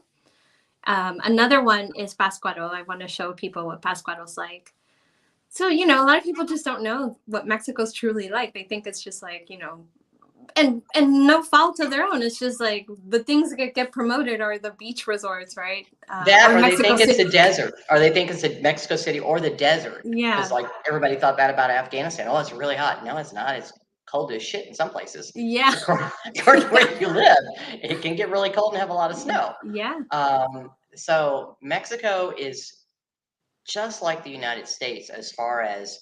Another one is Pátzcuaro. I want to show people what Pátzcuaro's like. So, a lot of people just don't know what Mexico's truly like. They think it's just like, and no fault of their own. It's just like the things that get promoted are the beach resorts, right? that, Or or they Mexico think it's City. the desert, or they think it's a Mexico City or the desert. Yeah. Because like everybody thought that about Afghanistan. Oh, it's really hot. No, it's not. It's cold as shit in some places. Yeah. According to where you live, it can get really cold and have a lot of snow. Yeah. So Mexico is just like the United States as far as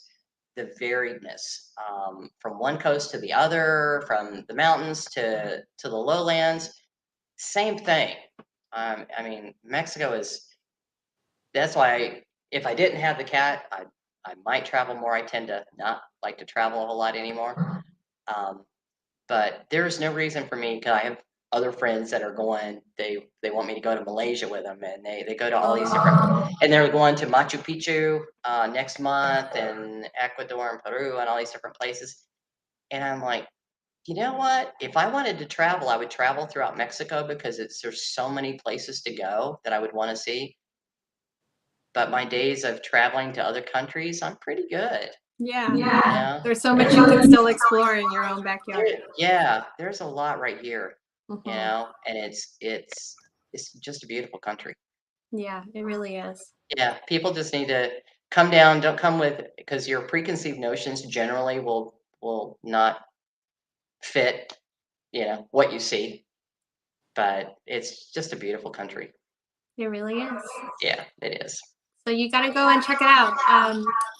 the variedness, from one coast to the other, from the mountains to the lowlands. Same thing. I mean, Mexico is. That's why if I didn't have the cat, I might travel more. I tend to not like to travel a whole lot anymore. But there's no reason for me, because I have other friends that are going. They want me to go to Malaysia with them, and they go to all these different, and they're going to Machu Picchu next month, and Ecuador and Peru and all these different places. And I'm like, you know what? If I wanted to travel, I would travel throughout Mexico, because there's so many places to go that I would want to see. But my days of traveling to other countries, I'm pretty good. Yeah. There's so much you can still explore in your own backyard. Yeah, there's a lot right here, Mm-hmm. and it's just a beautiful country. Yeah, it really is. Yeah, people just need to come down. Don't come because your preconceived notions generally will not fit, what you see. But it's just a beautiful country. It really is. Yeah, it is. So you got to go and check it out.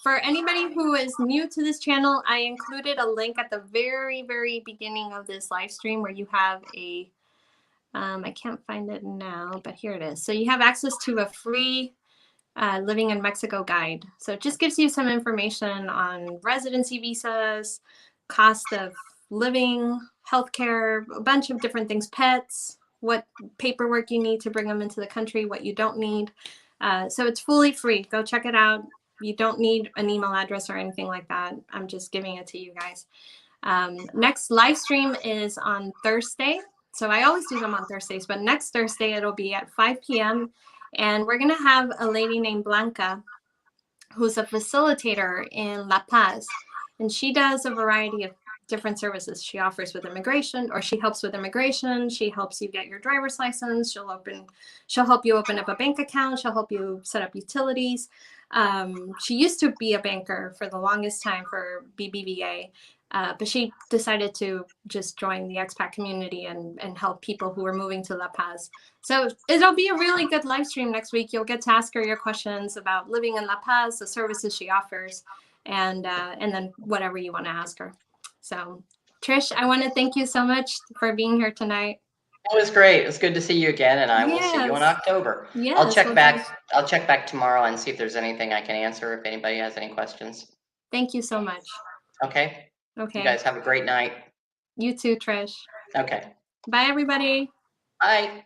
For anybody who is new to this channel, I included a link at the very, very beginning of this live stream where you have I can't find it now, but here it is. So you have access to a free Living in Mexico guide. So it just gives you some information on residency visas, cost of living, healthcare, a bunch of different things, pets, what paperwork you need to bring them into the country, what you don't need. So it's fully free. Go check it out. You don't need an email address or anything like that. I'm just giving it to you guys. Next live stream is on Thursday. So I always do them on Thursdays, but next Thursday it'll be at 5 p.m. And we're going to have a lady named Blanca, who's a facilitator in La Paz. And she does a variety of different services. She offers with immigration, or she helps with immigration. She helps you get your driver's license. She'll help you open up a bank account. She'll help you set up utilities. She used to be a banker for the longest time for BBVA. But she decided to just join the expat community and help people who are moving to La Paz. So it'll be a really good live stream next week. You'll get to ask her your questions about living in La Paz, the services she offers, and then whatever you want to ask her. So Trish, I want to thank you so much for being here tonight. It was great. It was good to see you again, and I will see you in Yes. October. Yes, I'll check we'll back. I'll check back tomorrow and see if there's anything I can answer if anybody has any questions. Thank you so much. Okay. Okay. You guys have a great night. You too, Trish. Okay. Bye, everybody. Bye.